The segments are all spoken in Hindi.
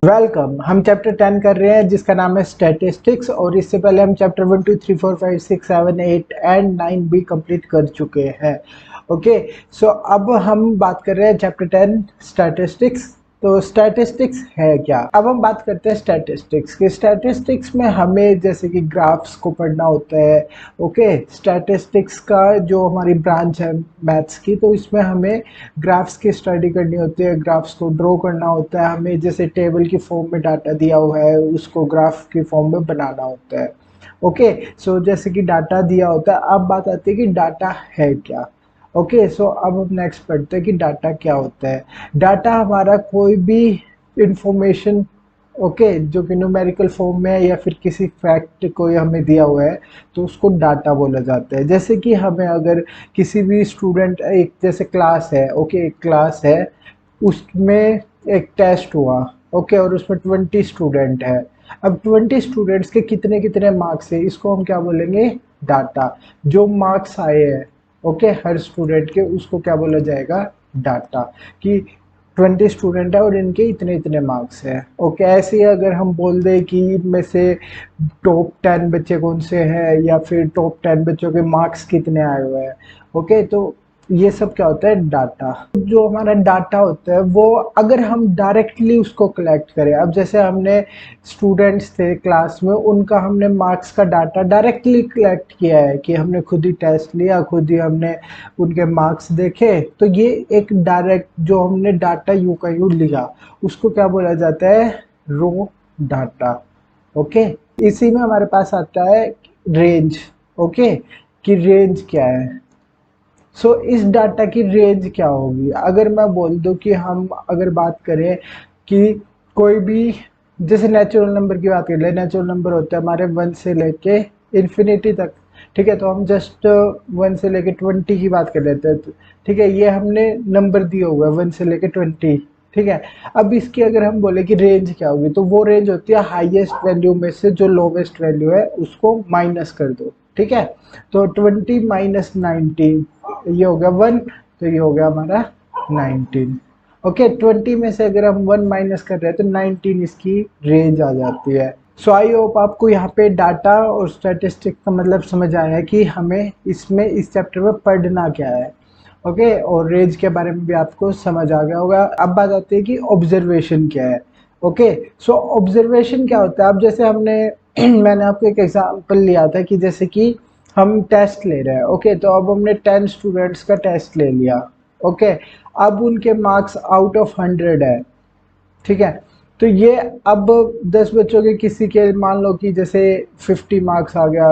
वेलकम। हम चैप्टर 10 कर रहे हैं जिसका नाम है स्टैटिस्टिक्स, और इससे पहले हम चैप्टर 1 2 3 4 5 6 7 8 एंड 9 भी कंप्लीट कर चुके हैं। ओके, सो अब हम बात कर रहे हैं चैप्टर 10 स्टैटिस्टिक्स। तो स्टैटिस्टिक्स है क्या? अब हम बात करते हैं स्टैटिस्टिक्स की। स्टैटिस्टिक्स में हमें जैसे कि ग्राफ्स को पढ़ना होता है। ओके, स्टैटिस्टिक्स का जो हमारी ब्रांच है मैथ्स की, तो इसमें हमें ग्राफ्स की स्टडी करनी होती है, ग्राफ्स को ड्रॉ करना होता है। हमें जैसे टेबल की फॉर्म में डाटा दिया हुआ है उसको ग्राफ की फॉर्म में बनाना होता है। ओके, सो जैसे कि डाटा दिया होता है। अब बात आती है कि डाटा है क्या। ओके, सो अब हम नेक्स्ट पढ़ते हैं कि डाटा क्या होता है। डाटा हमारा कोई भी इंफॉर्मेशन, ओके, जो कि न्यूमेरिकल फॉर्म में है या फिर किसी फैक्ट कोई हमें दिया हुआ है तो उसको डाटा बोला जाता है। जैसे कि हमें अगर किसी भी स्टूडेंट, एक जैसे क्लास है, ओके, एक क्लास है, उसमें एक टेस्ट हुआ, ओके, और उसमें 20 स्टूडेंट है। अब 20 स्टूडेंट्स के कितने कितने मार्क्स है, इसको हम क्या बोलेंगे? डाटा। जो मार्क्स आए हैं, ओके, हर स्टूडेंट के, उसको क्या बोला जाएगा? डाटा। कि 20 स्टूडेंट है और इनके इतने इतने मार्क्स है। ओके, ऐसे ही अगर हम बोल दें कि इनमें से टॉप 10 बच्चे कौन से हैं या फिर टॉप 10 बच्चों के मार्क्स कितने आए हुए हैं, ओके, तो ये सब क्या होता है? डाटा। जो हमारा डाटा होता है वो अगर हम डायरेक्टली उसको कलेक्ट करें, अब जैसे हमने स्टूडेंट्स थे क्लास में, उनका हमने मार्क्स का डाटा डायरेक्टली कलेक्ट किया है कि हमने खुद ही टेस्ट लिया, खुद ही हमने उनके मार्क्स देखे, तो ये एक डायरेक्ट जो हमने डाटा यूं का यूं लिया, उसको क्या बोला जाता है? रो डाटा। ओके, इसी में हमारे पास आता है रेंज। ओके, कि रेंज क्या है। सो इस डाटा की रेंज क्या होगी? अगर मैं बोल दूं कि हम अगर बात करें कि कोई भी, जैसे नेचुरल नंबर की बात कर ले, नेचुरल नंबर होते हैं हमारे 1 से लेके इन्फिनिटी तक। ठीक है, तो हम जस्ट 1 से लेके 20 की बात कर लेते हैं। ठीक है, ये हमने नंबर दिया हुआ है 1 से लेके 20। ठीक है, अब इसकी अगर हम बोले कि रेंज क्या होगी, तो वो रेंज होती है हाईएस्ट वैल्यू में से जो लोवेस्ट वैल्यू है उसको माइनस कर दो। ठीक है, तो 20 माइनस 19, ये हो गया 1, तो ये हो गया हमारा 19। ओके, 20 में से अगर हम 1 माइनस कर रहे हैं तो 19 इसकी रेंज आ जाती है। सो आई होप आपको यहाँ पे डाटा और स्टैटिस्टिक्स का मतलब समझ आया है कि हमें इसमें इस चैप्टर में पढ़ना क्या है। ओके, और रेंज के बारे में भी आपको समझ आ गया होगा। अब बात आती है कि ऑब्जर्वेशन क्या है। ओके, सो ऑब्जर्वेशन क्या होता है? अब जैसे हमने मैंने आपको एक एग्जांपल लिया था कि जैसे कि हम टेस्ट ले रहे हैं। ओके, तो अब हमने 10 स्टूडेंट्स का टेस्ट ले लिया। ओके, अब उनके मार्क्स आउट ऑफ 100 है। ठीक है, तो ये अब 10 बच्चों के किसी के मान लो कि जैसे 50 मार्क्स आ गया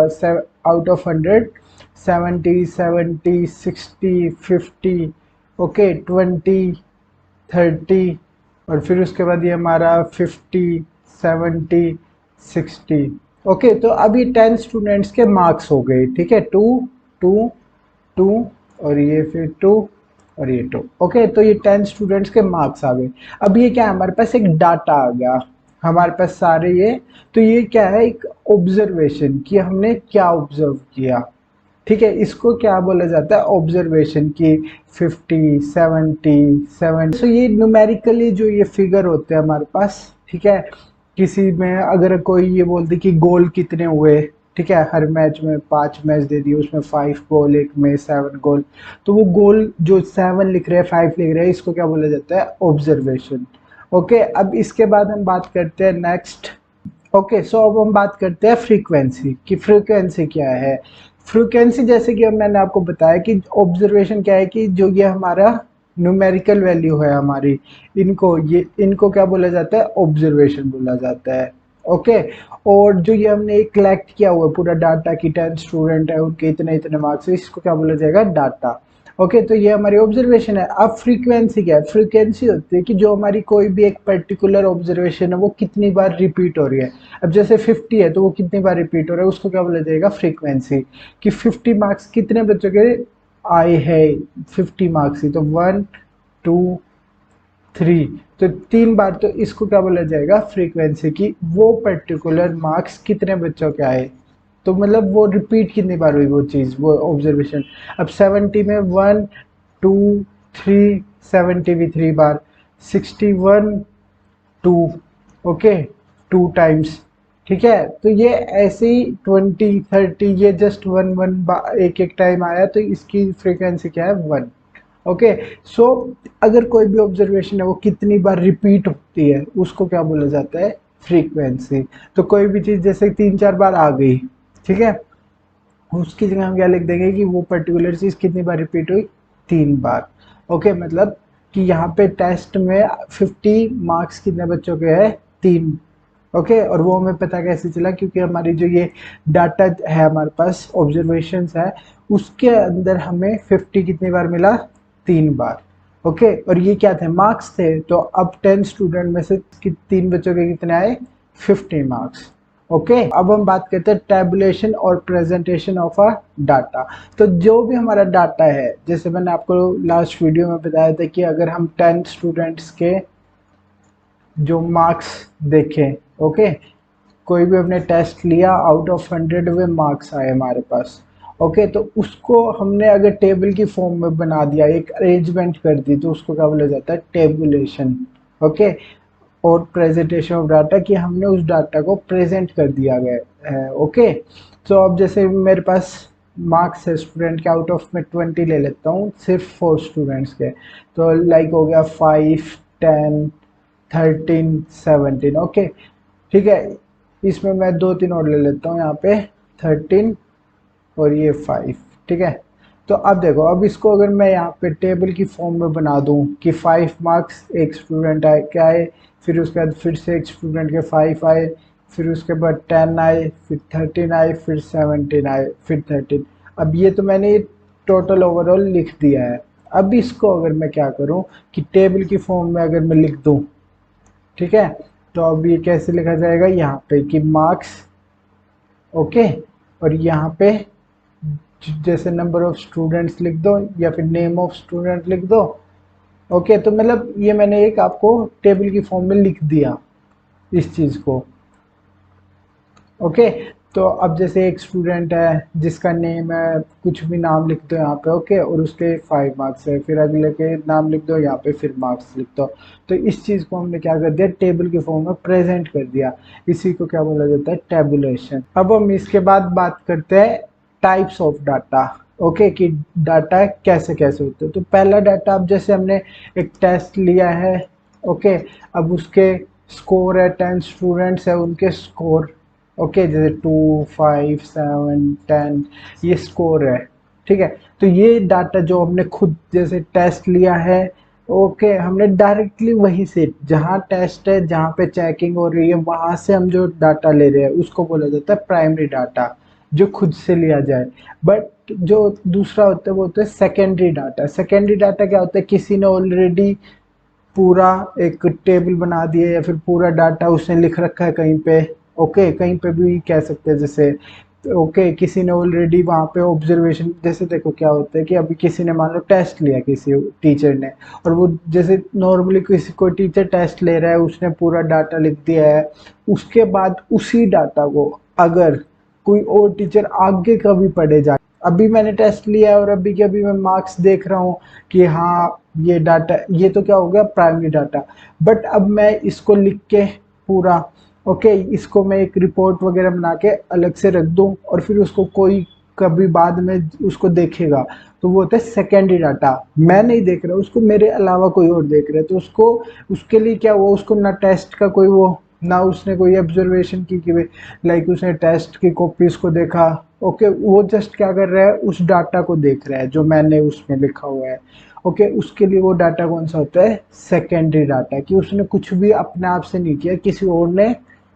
आउट ऑफ 100, 70 70 60 50, ओके, 20 30, और फिर उसके बाद ये हमारा 50 70 60। ओके, तो अब ये 10 स्टूडेंट्स के मार्क्स हो गए। ठीक है, 2 2 2, और ये फिर 2 और ये 2। ओके, तो ये 10 स्टूडेंट्स के मार्क्स आ गए। अब ये क्या है? हमारे पास एक डाटा आ गया हमारे पास सारे ये। तो ये क्या है? एक ऑब्जर्वेशन कि हमने क्या ऑब्जर्व किया। ठीक है, इसको क्या बोला जाता है? ऑब्जर्वेशन की 50 70 70। सो ये न्यूमेरिकली जो ये फिगर होते हैं हमारे पास, ठीक है, किसी में अगर कोई ये बोलते कि गोल कितने हुए, ठीक है, हर मैच में 5 मैच दे दिए, उसमें 5 गोल, एक में 7 गोल, तो वो गोल जो 7 लिख रहे हैं 5 लिख रहे हैं, इसको क्या बोला जाता है? ऑब्जर्वेशन। ओके, अब इसके बाद हम बात करते हैं नेक्स्ट। ओके, सो अब हम बात करते हैं फ्रीक्वेंसी की। फ्रीक्वेंसी क्या है? फ्रीक्वेंसी जैसे कि अब मैंने आपको बताया कि ऑब्जर्वेशन क्या है कि जो ये हमारा न्यूमेरिकल वैल्यू है हमारी, इनको क्या बोला जाता है? ऑब्जर्वेशन बोला जाता है। ओके, और जो ये हमने कलेक्ट किया हुआ है पूरा डाटा की 10 स्टूडेंट है उनके इतने इतने मार्क्स है, इसको क्या बोला जाएगा? डाटा। ओके, तो ये हमारी ऑब्जर्वेशन है। अब फ्रीक्वेंसी क्या है? फ्रीक्वेंसी होती है कि जो हमारी कोई भी एक पर्टिकुलर ऑब्जर्वेशन है वो कितनी बार रिपीट हो रही है। अब जैसे 50 है तो वो कितनी बार रिपीट हो रहा है, उसको क्या बोला जाएगा? फ्रीक्वेंसी। कि 50 मार्क्स कितने बच्चों के आए हैं? 50 मार्क्स ही तो 1 2 3, तो 3 बार, तो इसको क्या बोला जाएगा? फ्रीक्वेंसी। की वो पर्टिकुलर मार्क्स कितने बच्चों के आए, तो मतलब वो रिपीट कितनी बार हुई वो चीज़, वो ऑब्जर्वेशन। अब 70 में 1 2 3, 70 भी 3 बार, 61 2। ओके 2 टाइम्स, ठीक है। तो ये ऐसे ही 20 30 ये जस्ट एक एक टाइम आया, तो इसकी फ्रीक्वेंसी क्या है 1। ओके, सो अगर कोई भी ऑब्जर्वेशन है वो कितनी बार रिपीट होती है उसको क्या बोला जाता है, फ्रीक्वेंसी। तो कोई भी चीज़ जैसे 3-4 बार आ गई, ठीक है, उसकी जगह हम क्या लिख देंगे कि वो पर्टिकुलर चीज़ कितनी बार रिपीट हुई, 3 बार। ओके, मतलब कि यहाँ पे टेस्ट में 50 मार्क्स कितने बच्चों के हैं, 3। ओके, और वो हमें पता कैसे चला, क्योंकि हमारी जो ये डाटा है हमारे पास ऑब्जर्वेशंस है, उसके अंदर हमें 50 कितनी बार मिला, 3 बार। ओके, और ये क्या थे, मार्क्स थे। तो अब 10 स्टूडेंट में से 3 बच्चों के कितने आए, 50 मार्क्स। ओके, अब हम बात करते हैं टेबुलेशन और प्रेजेंटेशन ऑफ अ डाटा। तो जो भी हमारा डाटा है, जैसे मैंने आपको लास्ट वीडियो में बताया था कि अगर हम 10 स्टूडेंट्स के जो मार्क्स देखें, ओके, कोई भी हमने टेस्ट लिया, आउट ऑफ 100 वे मार्क्स आए हमारे पास। ओके, तो उसको हमने अगर टेबल की फॉर्म में बना दिया, एक अरेंजमेंट कर दी, तो उसको क्या बोला जाता है, टेबुलेशन। ओके, और प्रेजेंटेशन ऑफ डाटा, कि हमने उस डाटा को प्रेजेंट कर दिया गया है। ओके, तो अब जैसे मेरे पास मार्क्स है स्टूडेंट के, आउट ऑफ में 20 ले लेता हूँ सिर्फ 4 स्टूडेंट्स के, तो लाइक हो गया 5 10 13 17। ओके, ठीक है, इसमें मैं 2-3 और ले लेता हूँ, यहाँ पे 13 और ये 5, ठीक है। तो अब देखो, अब इसको अगर मैं यहाँ पे टेबल की फॉर्म में बना दूँ कि 5 मार्क्स एक स्टूडेंट आए क्या आए, फिर उसके बाद फिर से एक स्टूडेंट के 5 आए, फिर उसके बाद 10 आए, फिर 13 आए, फिर 17 आए, फिर 13। अब ये तो मैंने टोटल ओवरऑल लिख दिया है। अब इसको अगर मैं क्या करूँ कि टेबल की फॉर्म में अगर मैं लिख दूँ, ठीक है, तो अब ये कैसे लिखा जाएगा, यहाँ पे कि मार्क्स, ओके, और यहाँ पे जैसे नंबर ऑफ स्टूडेंट्स लिख दो या फिर नेम ऑफ स्टूडेंट लिख दो। ओके, तो मतलब ये मैंने एक आपको टेबल की फॉर्म में लिख दिया इस चीज़ को। ओके, तो अब जैसे एक स्टूडेंट है जिसका नेम है, कुछ भी नाम लिख दो यहाँ पे, ओके, और उसके 5 मार्क्स है, फिर अगले के नाम लिख दो यहाँ पे, फिर मार्क्स लिख दो। तो इस चीज़ को हमने क्या कर दिया, टेबल की फॉर्म में प्रेजेंट कर दिया। इसी को क्या बोला जाता है, टेबुलेशन। अब हम इसके बाद बात करते हैं टाइप्स ऑफ डाटा। ओके, कि डाटा कैसे कैसे होते हैं। तो पहला डाटा, अब जैसे हमने एक टेस्ट लिया है, ओके, अब उसके स्कोर है, 10 स्टूडेंट्स है, उनके स्कोर, ओके, जैसे 2 5 7 10 ये स्कोर है, ठीक है। तो ये डाटा जो हमने खुद जैसे टेस्ट लिया है, ओके, हमने डायरेक्टली वहीं से, जहाँ टेस्ट है, जहाँ पे चेकिंग हो रही है, वहाँ से हम जो डाटा ले रहे हैं उसको बोला जाता है प्राइमरी डाटा, जो खुद से लिया जाए। बट जो दूसरा होता है वो होता है सेकेंडरी डाटा। सेकेंडरी डाटा क्या होता है, किसी ने ऑलरेडी पूरा एक टेबल बना दिया या फिर पूरा डाटा उसने लिख रखा है कहीं पे, ओके, कहीं पे भी कह सकते हैं जैसे, ओके, किसी ने ऑलरेडी वहाँ पे ऑब्जर्वेशन, जैसे देखो क्या होता है कि अभी किसी ने मान लो टेस्ट लिया किसी टीचर ने, और वो जैसे नॉर्मली किसी कोई टीचर टेस्ट ले रहा है, उसने पूरा डाटा लिख दिया है, उसके बाद उसी डाटा को अगर कोई और टीचर आगे कभी पढ़े जा, अभी मैंने टेस्ट लिया है और अभी के अभी मैं मार्क्स देख रहा हूँ कि हाँ ये डाटा, ये तो क्या हो गया, प्राइमरी डाटा। बट अब मैं इसको लिख के पूरा, ओके, इसको मैं एक रिपोर्ट वगैरह बना के अलग से रख दूं, और फिर उसको कोई कभी बाद में उसको देखेगा, तो वो होता है सेकेंडरी डाटा। मैं नहीं देख रहा, उसको मेरे अलावा कोई और देख रहा है, तो उसको, उसके लिए क्या हुआ, उसको ना टेस्ट का कोई वो, ना उसने कोई ऑब्जर्वेशन की कि लाइक उसने टेस्ट की कॉपीज को देखा, ओके, वो जस्ट क्या कर रहा है, उस डाटा को देख रहा है जो मैंने उसमें लिखा हुआ है। ओके, उसके लिए वो डाटा कौन सा होता है, सेकेंडरी डाटा, कि उसने कुछ भी अपने आप से नहीं किया, किसी और ने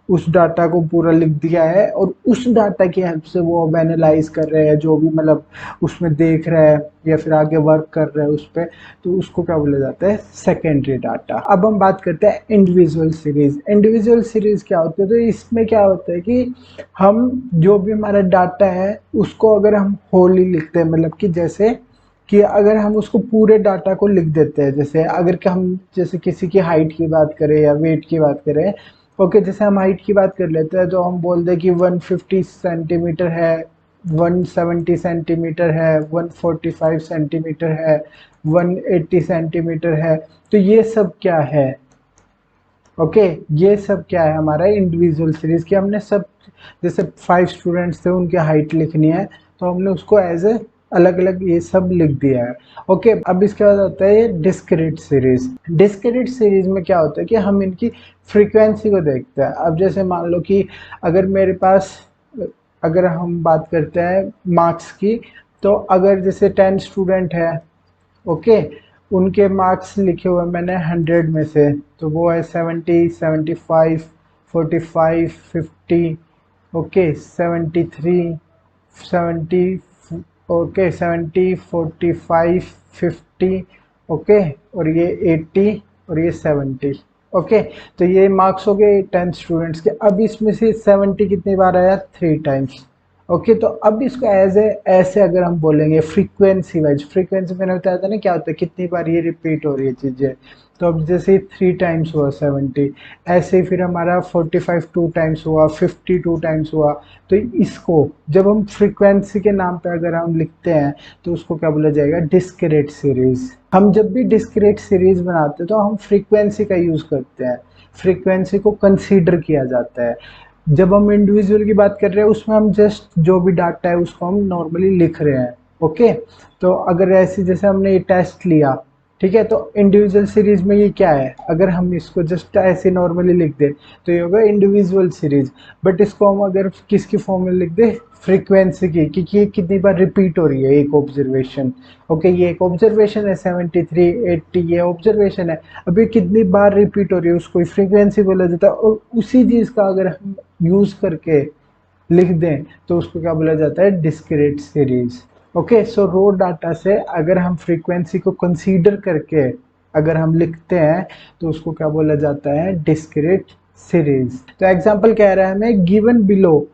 उस डाटा को पूरा लिख दिया है, और उस डाटा की हेल्प से वो अब एनालाइज कर रहे हैं, जो भी मतलब उसमें देख रहा है या फिर आगे वर्क कर रहा है उस पर, तो उसको क्या बोला जाता है, सेकेंडरी डाटा। अब हम बात करते हैं इंडिविजुअल सीरीज। इंडिविजुअल सीरीज क्या होती है, तो इसमें क्या होता है कि हम जो भी हमारा डाटा है उसको अगर हम होली लिखते हैं, मतलब कि जैसे कि अगर हम उसको पूरे डाटा को लिख देते हैं, जैसे अगर कि हम जैसे किसी की हाइट की बात करें या वेट की बात करें, ओके, जैसे हम हाइट की बात कर लेते हैं, तो हम बोल दें कि 150 सेंटीमीटर है, 170 सेंटीमीटर है, 145 सेंटीमीटर है, 180 सेंटीमीटर है। तो ये सब क्या है, ओके, ये सब क्या है हमारा इंडिविजुअल सीरीज की हमने सब, जैसे 5 स्टूडेंट्स थे उनकी हाइट लिखनी है तो हमने उसको एज ए अलग अलग ये सब लिख दिया है। ओके, अब इसके बाद होता है ये डिस्क्रीट सीरीज। डिस्क्रीट सीरीज में क्या होता है कि हम इनकी फ्रीक्वेंसी को देखते हैं। अब जैसे मान लो कि अगर मेरे पास, अगर हम बात करते हैं मार्क्स की, तो अगर जैसे 10 स्टूडेंट है, ओके, उनके मार्क्स लिखे हुए मैंने 100 में से, तो वो है 70, 75, 45, 50, ओके, 73, 70, ओके, 70, 45, 50, ओके, और ये 80 और ये 70। ओके, तो ये मार्क्स हो गए 10 स्टूडेंट्स के। अब इसमें से 70 कितनी बार आया? 3 टाइम्स। ओके, तो अब इसको एज ए ऐसे अगर हम बोलेंगे फ्रीक्वेंसी वाइज, फ्रीक्वेंसी मैंने बताया था ना क्या होता है, कितनी बार ये रिपीट हो रही है चीज़ें। तो अब जैसे 3 टाइम्स हुआ 70, ऐसे ही फिर हमारा 45 2 टाइम्स हुआ, 50 2 टाइम्स हुआ। तो इसको जब हम फ्रीक्वेंसी के नाम पे अगर हम लिखते हैं तो उसको क्या बोला जाएगा? Discrete series. हम जब भी डिस्क्रीट सीरीज बनाते हैं तो हम फ्रीक्वेंसी का यूज़ करते हैं, फ्रीक्वेंसी को कंसीडर किया जाता है। जब हम इंडिविजुअल की बात कर रहे हैं उसमें हम जस्ट जो भी डाटा है उसको हम नॉर्मली लिख रहे हैं। ओके, तो अगर ऐसे जैसे हमने ये टेस्ट लिया, ठीक है, तो इंडिविजुअल सीरीज में ये क्या है, अगर हम इसको जस्ट ऐसे नॉर्मली लिख दे तो ये होगा इंडिविजुअल सीरीज। बट इसको हम अगर किसकी फॉर्म में लिख दे? फ्रीक्वेंसी की, क्योंकि ये कितनी बार रिपीट हो रही है एक ऑब्जर्वेशन। ओके, ये एक ऑब्जर्वेशन है 73, 80, ये ऑब्जर्वेशन है। अब ये कितनी बार रिपीट हो रही है उसको फ्रीक्वेंसी बोला जाता है। और उसी चीज का अगर हम यूज करके लिख दें तो उसको क्या बोला जाता है? Discrete series. ओके, सो रो डाटा से अगर हम फ्रीक्वेंसी को कंसीडर करके अगर हम लिखते हैं तो उसको क्या बोला जाता है? Discrete series. तो एग्जांपल कह रहा है हमें given below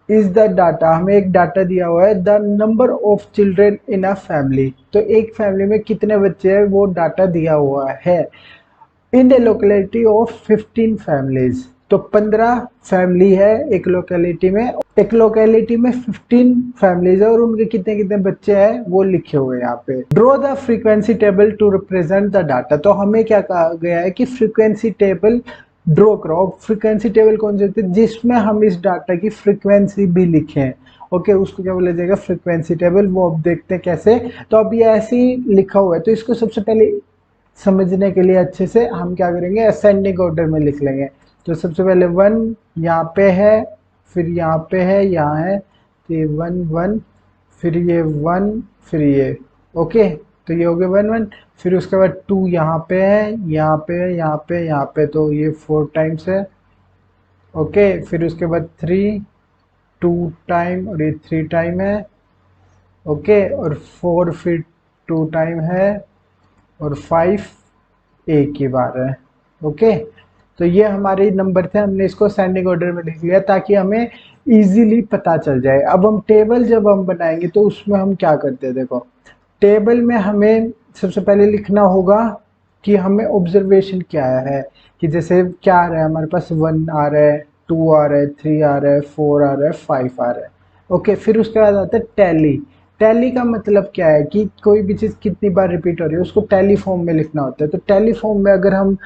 is the data, हमें एक डाटा दिया हुआ है, the number of children in a family. तो एक फैमिली में कितने बच्चे हैं वो डाटा दिया हुआ है। In the locality of 15 families, तो 15 फैमिली है एक लोकेलिटी में, एक लोकेलिटी में 15 फैमिलीज है और उनके कितने कितने बच्चे हैं वो लिखे हुए हैं यहाँ पे। Draw the frequency table to represent the data. तो हमें क्या कहा गया है कि फ्रीक्वेंसी टेबल ड्रॉ करो। फ्रीक्वेंसी टेबल कौन सी होती है? जिसमें हम इस डाटा की फ्रीक्वेंसी भी लिखें। ओके, उसको क्या बोला जाएगा? Frequency table. वो अब देखते हैं कैसे। तो अब ये ऐसे ही लिखा हुआ है तो इसको सबसे पहले समझने के लिए अच्छे से हम क्या करेंगे? असेंडिंग ऑर्डर में लिख लेंगे। तो सबसे पहले 1 यहाँ पे है, फिर यहाँ पे है, यहाँ है, तो ये 1 1, फिर ये 1, फिर ये। ओके, तो ये हो गया 1 1। फिर उसके बाद 2 यहाँ पे है, यहाँ पे है, यहाँ पे, यहाँ पे, तो ये 4 टाइम्स है। ओके, फिर उसके बाद 3 2 टाइम और ये 3 टाइम है। ओके, और 4 फिर 2 टाइम है, और 5 एक ही बार है। ओके, तो ये हमारे नंबर थे, हमने इसको असेंडिंग ऑर्डर में लिख लिया ताकि हमें इजीली पता चल जाए। अब हम टेबल जब हम बनाएंगे तो उसमें हम क्या करते हैं? देखो, टेबल में हमें सबसे पहले लिखना होगा कि हमें ऑब्जर्वेशन क्या है, कि जैसे क्या आ रहा है हमारे पास, 1 आ रहा है, 2 आ रहा है, 3 आ रहा है, 4 आ रहा है, 5 आ रहा है। ओके, फिर उसके बाद आता है टैली। टैली का मतलब क्या है कि कोई भी चीज़ कितनी बार रिपीट हो रही है उसको टैली फॉर्म में लिखना होता है। तो टैली फॉर्म में अगर हम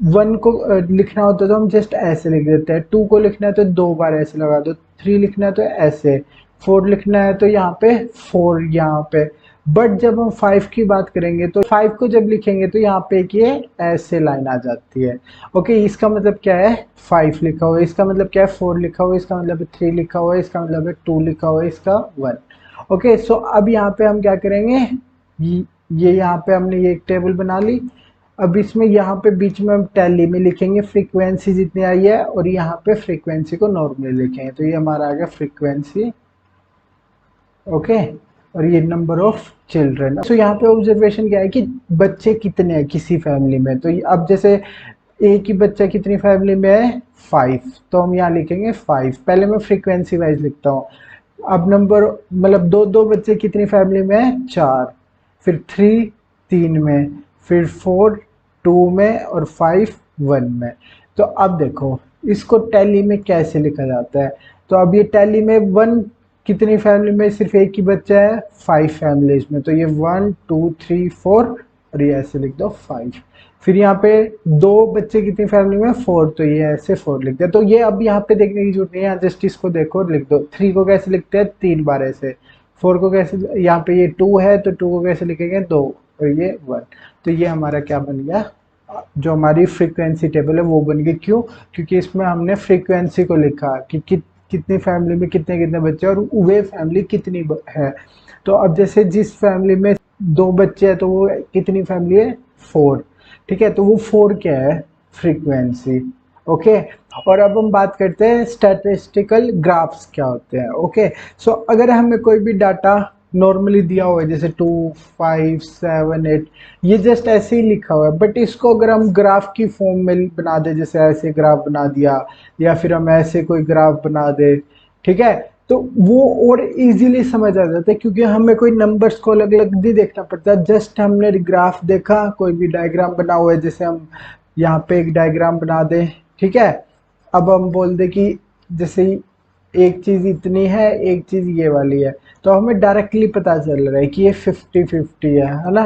1 को लिखना होता है तो हम जस्ट ऐसे लिख देते हैं, 2 को लिखना है तो 2 बार ऐसे लगा दो, 3 लिखना है तो ऐसे, 4 लिखना है तो यहाँ पे 4 यहाँ पे। बट जब हम 5 की बात करेंगे तो 5 को जब लिखेंगे तो यहाँ पे एक ये ऐसे लाइन आ जाती है। ओके, इसका मतलब क्या है? 5 लिखा हुआ है, इसका मतलब क्या है? 4 लिखा हुआ है, इसका मतलब है 3 लिखा हुआ है, इसका मतलब है 2 लिखा हुआ है, इसका 1। ओके, सो अब यहाँ पे हम क्या करेंगे? ये यहाँ पे हमने ये एक टेबल बना ली। अब इसमें यहाँ पे बीच में हम टैली में लिखेंगे फ्रीक्वेंसी जितनी आई है, और यहाँ पे फ्रीक्वेंसी को नॉर्मली लिखेंगे। तो ये हमारा आ गया फ्रीक्वेंसी। ओके, और ये नंबर ऑफ चिल्ड्रन। सो यहाँ पे ऑब्जर्वेशन क्या है कि बच्चे कितने हैं किसी फैमिली में। तो अब जैसे एक ही बच्चा कितनी फैमिली में है? 5, तो हम यहाँ लिखेंगे 5। पहले मैं फ्रीक्वेंसी वाइज लिखता हूँ। अब नंबर मतलब दो दो बच्चे कितनी फैमिली में है? 4, फिर 3 3 में, फिर 4 2 में, और 5 1 में। तो अब देखो इसको टैली में कैसे लिखा जाता है। तो अब ये टैली में 1 कितनी फैमिली में? सिर्फ एक ही बच्चा है, 5 फैमिलीज में। तो ये 1 2 3 4, और ये ऐसे लिख दो 5। फिर यहाँ पे 2 बच्चे कितनी फैमिली में, 4, तो ये ऐसे 4 लिख दिया। तो ये अब यहाँ पे देखने की जरूरत नहीं है, जस्ट इसको देखो और लिख दो। 3 को कैसे लिखते हैं, 3 बार ऐसे। 4 को कैसे, यहाँ पे ये 2 है तो 2 को कैसे लिखेंगे, 2, और ये 1। तो ये हमारा क्या बन गया, जो हमारी फ्रीक्वेंसी टेबल है वो बन गई। क्यों, क्योंकि इसमें हमने फ्रीक्वेंसी को लिखा कि कितनी फैमिली में कितने कितने बच्चे और वे फैमिली कितनी है। तो अब जैसे जिस फैमिली में 2 बच्चे हैं तो वो कितनी फैमिली है, 4। ठीक है, तो वो 4 क्या है, फ्रीक्वेंसी। ओके, और अब हम बात करते हैं स्टैटिस्टिकल ग्राफ्स क्या होते हैं। ओके, सो अगर हमें कोई भी डाटा नॉर्मली दिया हुआ है जैसे 2, 5, 7, 8, ये जस्ट ऐसे ही लिखा हुआ है, बट इसको अगर हम ग्राफ की फॉर्म में बना दे, जैसे ऐसे ग्राफ बना दिया या फिर हम ऐसे कोई ग्राफ बना दे, ठीक है, तो वो और इजीली समझ आ जाता है, क्योंकि हमें कोई नंबर्स को अलग अलग नहीं देखना पड़ता। जस्ट हमने ग्राफ देखा, कोई भी डायग्राम बना हुआ है, जैसे हम यहाँ पे एक डायग्राम बना दें, ठीक है, अब हम बोल दे कि जैसे एक चीज इतनी है, एक चीज ये वाली है, तो हमें डायरेक्टली पता चल रहा है कि ये 50-50 है ना।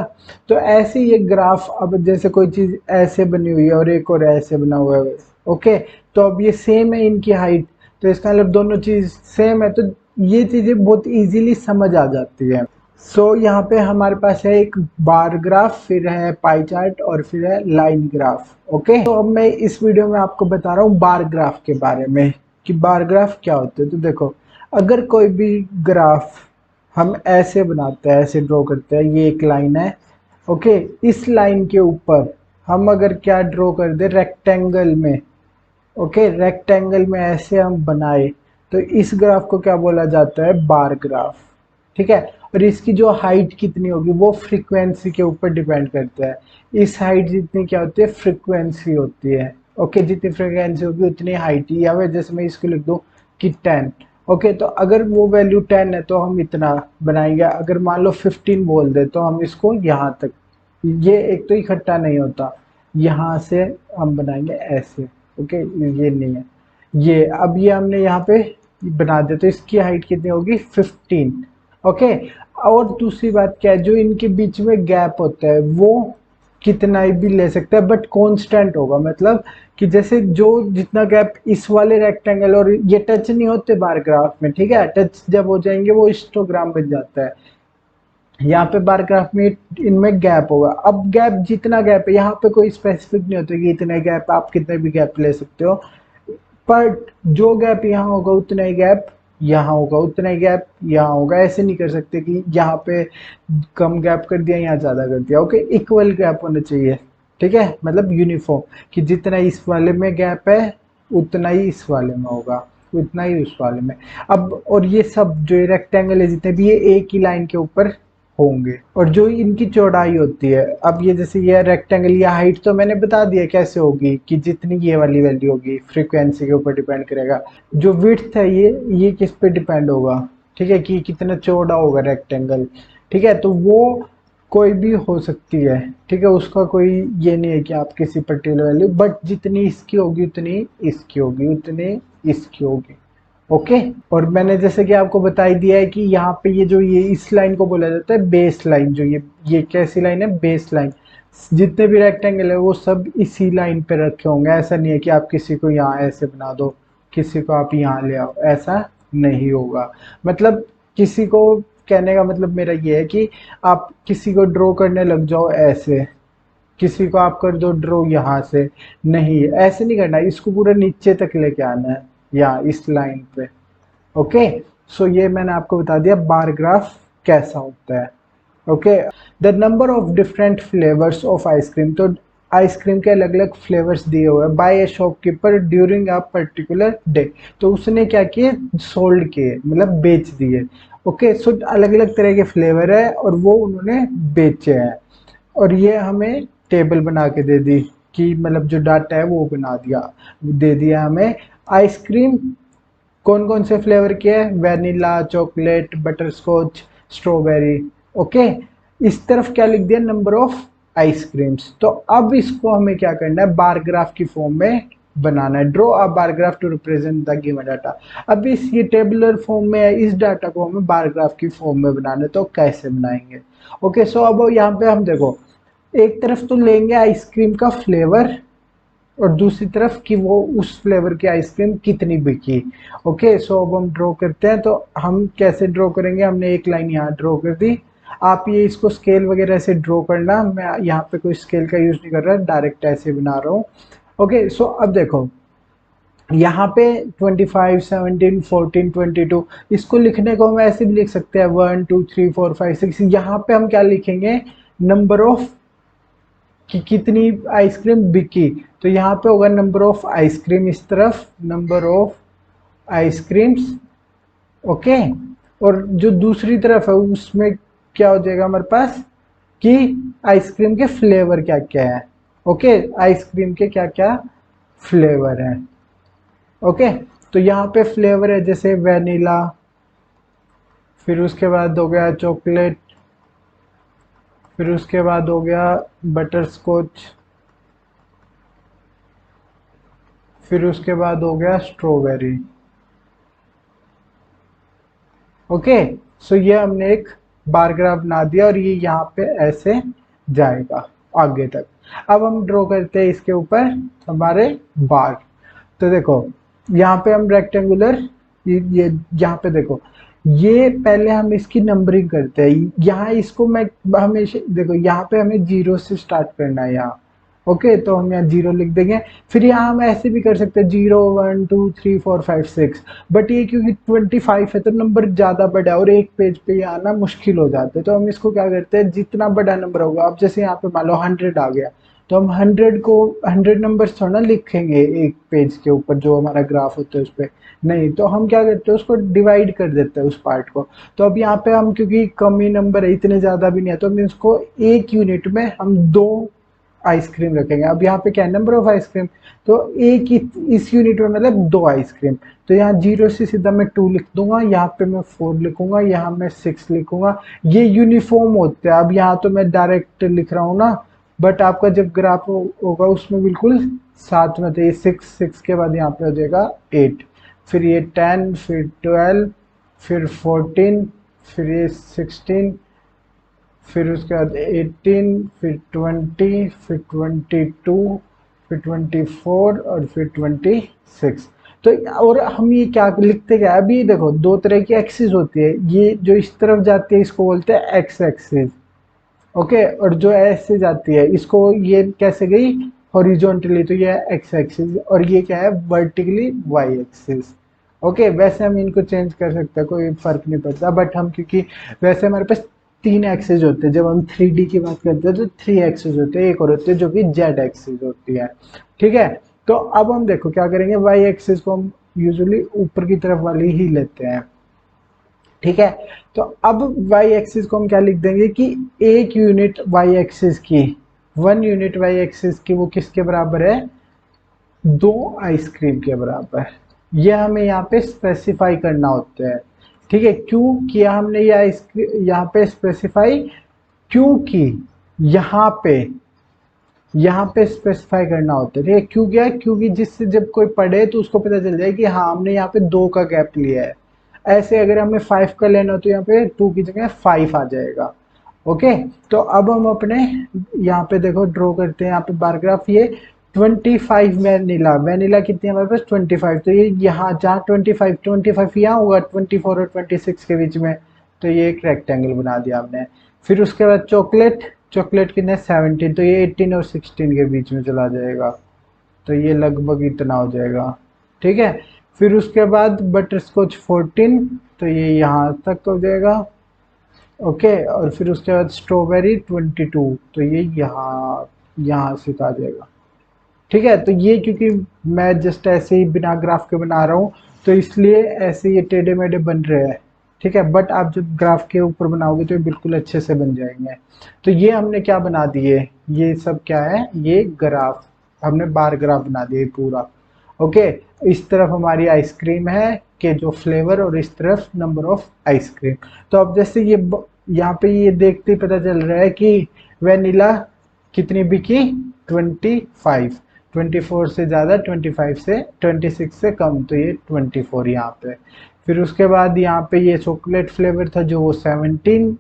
तो ऐसे ये ग्राफ, अब जैसे कोई चीज ऐसे बनी हुई है और एक और ऐसे बना हुआ है, ओके, तो अब ये सेम है इनकी हाइट, तो इसका मतलब दोनों चीज सेम है, तो ये चीजें बहुत इजीली समझ आ जाती है। सो यहाँ पे हमारे पास है एक बार ग्राफ, फिर है पाई चार्ट और फिर है लाइन ग्राफ। ओके, तो अब मैं इस वीडियो में आपको बता रहा हूँ बार ग्राफ के बारे में कि बार ग्राफ क्या होते हैं। तो देखो, अगर कोई भी ग्राफ हम ऐसे बनाते हैं, ऐसे ड्रॉ करते हैं, ये एक लाइन है, ओके, इस लाइन के ऊपर हम अगर क्या ड्रॉ कर दे रेक्टेंगल में, ओके, रेक्टेंगल में ऐसे हम बनाए, तो इस ग्राफ को क्या बोला जाता है, बार ग्राफ। ठीक है, और इसकी जो हाइट कितनी होगी वो फ्रीक्वेंसी के ऊपर डिपेंड करता है। इस हाइट जितनी क्या होती है, फ्रीक्वेंसी होती है। ओके, जितनी फ्रीक्वेंसी होगी उतनी हाइट ही, या फिर जैसे मैं इसको लिख दूं कि 10। ओके, तो अगर वो वैल्यू 10 है तो हम इतना बनाएंगे, अगर मान लो 15 बोल दे तो हम इसको यहाँ तक, ये एक तो इकट्ठा नहीं होता, यहाँ से हम बनाएंगे ऐसे। ओके, ये नहीं है, ये अब ये हमने यहाँ पे बना दिया, तो इसकी हाइट कितनी होगी, 15। ओके, और दूसरी बात क्या है, जो इनके बीच में गैप होता है वो कितना ही भी ले सकता है, बट कांस्टेंट होगा। मतलब कि जैसे जो जितना गैप इस वाले रेक्टेंगल, और ये टच नहीं होते बार ग्राफ में, ठीक है, टच जब हो जाएंगे वो हिस्टोग्राम बन जाता है। यहाँ पे बार ग्राफ में इनमें गैप होगा। अब गैप, जितना गैप है, यहाँ पे कोई स्पेसिफिक नहीं होता कि इतने गैप, आप कितने भी गैप ले सकते हो, पर जो गैप यहाँ होगा उतना ही गैप यहाँ होगा, उतना ही गैप यहाँ होगा। ऐसे नहीं कर सकते कि यहाँ पे कम गैप कर दिया, यहाँ ज़्यादा कर दिया। ओके, इक्वल गैप होना चाहिए, ठीक है, मतलब यूनिफॉर्म, कि जितना इस वाले में गैप है उतना ही इस वाले में होगा, उतना ही उस वाले में। अब और ये सब जो रेक्टेंगल है जितने भी, ये एक ही लाइन के ऊपर होंगे, और जो इनकी चौड़ाई होती है, अब ये जैसे ये रेक्टेंगल, या हाइट तो मैंने बता दिया कैसे होगी, कि जितनी ये वाली वैल्यू होगी फ्रीक्वेंसी के ऊपर डिपेंड करेगा। जो विड्थ है ये किस पे डिपेंड होगा, ठीक है, कि कितना चौड़ा होगा रेक्टेंगल। ठीक है, तो वो कोई भी हो सकती है, ठीक है, उसका कोई ये नहीं है कि आप किसी पर्टिकुलर वैल्यू, बट जितनी इसकी होगी उतनी इसकी होगी, उतनी इसकी होगी। ओके, और मैंने जैसे कि आपको बता ही दिया है कि यहाँ पे ये जो ये इस लाइन को बोला जाता है बेस लाइन। जो ये कैसी लाइन है, बेस लाइन। जितने भी रेक्टेंगल है वो सब इसी लाइन पे रखे होंगे। ऐसा नहीं है कि आप किसी को यहाँ ऐसे बना दो, किसी को आप यहाँ ले आओ, ऐसा नहीं होगा। मतलब किसी को, कहने का मतलब मेरा ये है कि आप किसी को ड्रॉ करने लग जाओ ऐसे, किसी को आप कर दो ड्रॉ यहाँ से, नहीं, ऐसे नहीं करना, इसको पूरा नीचे तक लेके आना है, या इस लाइन पे। ओके, सो ये मैंने आपको बता दिया बार ग्राफ कैसा होता है। Okay, the number of different flavours of ice cream, तो आइसक्रीम के अलग अलग फ्लेवर्स दिए हुए हैं by a shopkeeper during a particular day. तो उसने क्या किए, सोल्ड किए, मतलब बेच दिए। ओके, सो अलग अलग तरह के फ्लेवर है और वो उन्होंने बेचे हैं, और ये हमें टेबल बना के दे दी, कि मतलब जो डाटा है वो बना दिया, दे दिया हमें। आइसक्रीम कौन कौन से फ्लेवर के है, vanilla, chocolate, butterscotch, strawberry. Okay, इस तरफ क्या लिख दिया, नंबर ऑफ आइसक्रीम्स। तो अब इसको हमें क्या करना है, बार ग्राफ की फॉर्म में बनाना है। Draw a bar graph to represent the given data. अब इस ये टेबुलर फॉर्म में है, इस डाटा को हमें बार ग्राफ की फॉर्म में बनाना है, तो कैसे बनाएंगे। ओके, सो अब यहाँ पे हम देखो, एक तरफ तो लेंगे आइसक्रीम का फ्लेवर और दूसरी तरफ कि वो उस फ्लेवर की आइसक्रीम कितनी बिकी। ओके, सो अब हम ड्रॉ करते हैं। तो हम कैसे ड्रॉ करेंगे, हमने एक लाइन यहाँ ड्रॉ कर दी। आप ये इसको स्केल वगैरह से ड्रॉ करना, मैं यहाँ पे कोई स्केल का यूज नहीं कर रहा, डायरेक्ट ऐसे बना रहा हूँ। ओके, सो अब देखो यहाँ पे 25, 17, 14, 22, इसको लिखने को हम ऐसे भी लिख सकते हैं 1 2 3 4 5 6। यहाँ पे हम क्या लिखेंगे, नंबर ऑफ कि कितनी आइसक्रीम बिकी। तो यहाँ पे होगा नंबर ऑफ आइसक्रीम, इस तरफ नंबर ऑफ आइसक्रीम्स। ओके, और जो दूसरी तरफ है उसमें क्या हो जाएगा हमारे पास कि आइसक्रीम के फ्लेवर क्या क्या है। ओके, आइसक्रीम के क्या क्या फ्लेवर है। ओके, तो यहाँ पे फ्लेवर है जैसे वेनिला, फिर उसके बाद हो गया चॉकलेट, फिर उसके बाद हो गया बटर स्कॉच, फिर उसके बाद हो गया स्ट्रॉबेरी। ओके, सो ये हमने एक बार ग्राफ बना दिया और ये यहाँ पे ऐसे जाएगा आगे तक। अब हम ड्रॉ करते हैं इसके ऊपर हमारे बार। तो देखो यहाँ पे हम रेक्टेंगुलर, ये यहाँ पे देखो, ये पहले हम इसकी नंबरिंग करते हैं। यहाँ इसको मैं हमेशा देखो, यहाँ पे हमें 0 से स्टार्ट करना है यहाँ। ओके, तो हम यहाँ 0 लिख देंगे। फिर यहाँ हम ऐसे भी कर सकते हैं 0 1 2 3 4 5 6, बट ये क्योंकि 25 है तो नंबर ज़्यादा बड़ा है और एक पेज पे ये आना मुश्किल हो जाता है। तो हम इसको क्या करते हैं, जितना बड़ा नंबर होगा, अब जैसे यहाँ पे मान लो 100 आ गया, तो हम 100 को 100 नंबर्स थोड़ा लिखेंगे एक पेज के ऊपर जो हमारा ग्राफ होता है उस पर, नहीं। तो हम क्या करते हैं, उसको डिवाइड कर देते हैं उस पार्ट को। तो अब यहाँ पे हम क्योंकि कम ही नंबर है, इतने ज़्यादा भी नहीं है, तो हम इसको एक यूनिट में हम 2 आइसक्रीम रखेंगे। अब यहाँ पे क्या है, नंबर ऑफ आइसक्रीम, तो एक ही इस यूनिट में मतलब 2 आइसक्रीम। तो यहाँ 0 से सीधा मैं 2 लिख दूंगा, यहाँ पे मैं 4 लिखूंगा, यहाँ मैं 6 लिखूंगा। ये यूनिफॉर्म होते हैं। अब यहाँ तो मैं डायरेक्ट लिख रहा हूँ ना, बट आपका जब ग्राफ होगा उसमें बिल्कुल साथ में, तो ये 6 के बाद यहाँ पे हो जाएगा 8, फिर ये 10, फिर 12, फिर 14, फिर ये 16, फिर उसके बाद 18, फिर 20, फिर 22, फिर 24 और फिर 26। तो और हम ये क्या लिखते क्या, अभी देखो 2 तरह की एक्सिस होती है। ये जो इस तरफ जाती है इसको बोलते हैं एक्स एक्सिस। ओके, और जो ऐसे जाती है इसको, ये कैसे गई हॉरिजॉन्टली, तो ये एक्स एक्सिस, और ये क्या है वर्टिकली वाई एक्सिस। ओके, वैसे हम इनको चेंज कर सकते हैं, कोई फर्क नहीं पड़ता, बट हम क्योंकि वैसे हमारे पास 3 एक्सिस होते हैं, जब हम 3D की बात करते हैं तो 3 एक्सिस होते हैं, एक और होते हैं जो कि जेड एक्सिस होती है। ठीक है, तो अब हम देखो क्या करेंगे, वाई एक्सिस को हम यूजुअली ऊपर की तरफ वाली ही लेते हैं। ठीक है, तो अब वाई एक्सिस को हम क्या लिख देंगे कि एक यूनिट वाई एक्सिस की, 1 यूनिट वाई एक्सिस की, वो किसके बराबर है, 2 आइसक्रीम के बराबर। ये हमें यहाँ पे स्पेसिफाई करना होता है। ठीक है, क्यों किया हमने ये यहाँ पे स्पेसिफाई, क्योंकि यहाँ पे स्पेसिफाई करना होता है। ठीक है, क्यों किया, क्योंकि जिससे जब कोई पढ़े तो उसको पता चल जाए कि हाँ हमने यहाँ पे 2 का गैप लिया है। ऐसे अगर हमें 5 का लेना हो तो यहाँ पे 2 की जगह 5 आ जाएगा। ओके, तो अब हम अपने यहाँ पे देखो ड्रॉ करते हैं, यहाँ पे बार ग्राफ, ये 25 वेनिला, वेनिला कितनी है हमारे पास 25, तो ये यहाँ जहाँ 25 यहाँ होगा 24 और 26 के बीच में, तो ये एक रेक्टेंगल बना दिया हमने। फिर उसके बाद चॉकलेट, चॉकलेट कितने 17, तो ये 18 और 16 के बीच में चला जाएगा, तो ये लगभग इतना हो जाएगा। ठीक है, फिर उसके बाद बटर स्कॉच 14, तो ये यहाँ तक हो जाएगा। ओके, और फिर उसके बाद स्ट्रॉबेरी 22, तो ये यहाँ से आ जाएगा। ठीक है, तो ये क्योंकि मैं जस्ट ऐसे ही बिना ग्राफ के बना रहा हूँ तो इसलिए ऐसे ये टेढ़े मेढ़े बन रहे हैं। ठीक है, बट आप जब ग्राफ के ऊपर बनाओगे तो ये बिल्कुल अच्छे से बन जाएंगे। तो ये हमने क्या बना दिए, ये सब क्या है, ये ग्राफ हमने बार ग्राफ बना दिया पूरा। ओके, इस तरफ हमारी आइसक्रीम है के जो फ्लेवर, और इस तरफ नंबर ऑफ आइसक्रीम। तो अब जैसे ये यहाँ पे ये देखते ही पता चल रहा है कि वेनिला कितनी बिकी 25, 24 से ज़्यादा, 25 से 26 से कम, तो ये 24 यहाँ पे। फिर उसके बाद यहाँ पे ये चॉकलेट फ्लेवर था जो वो 17,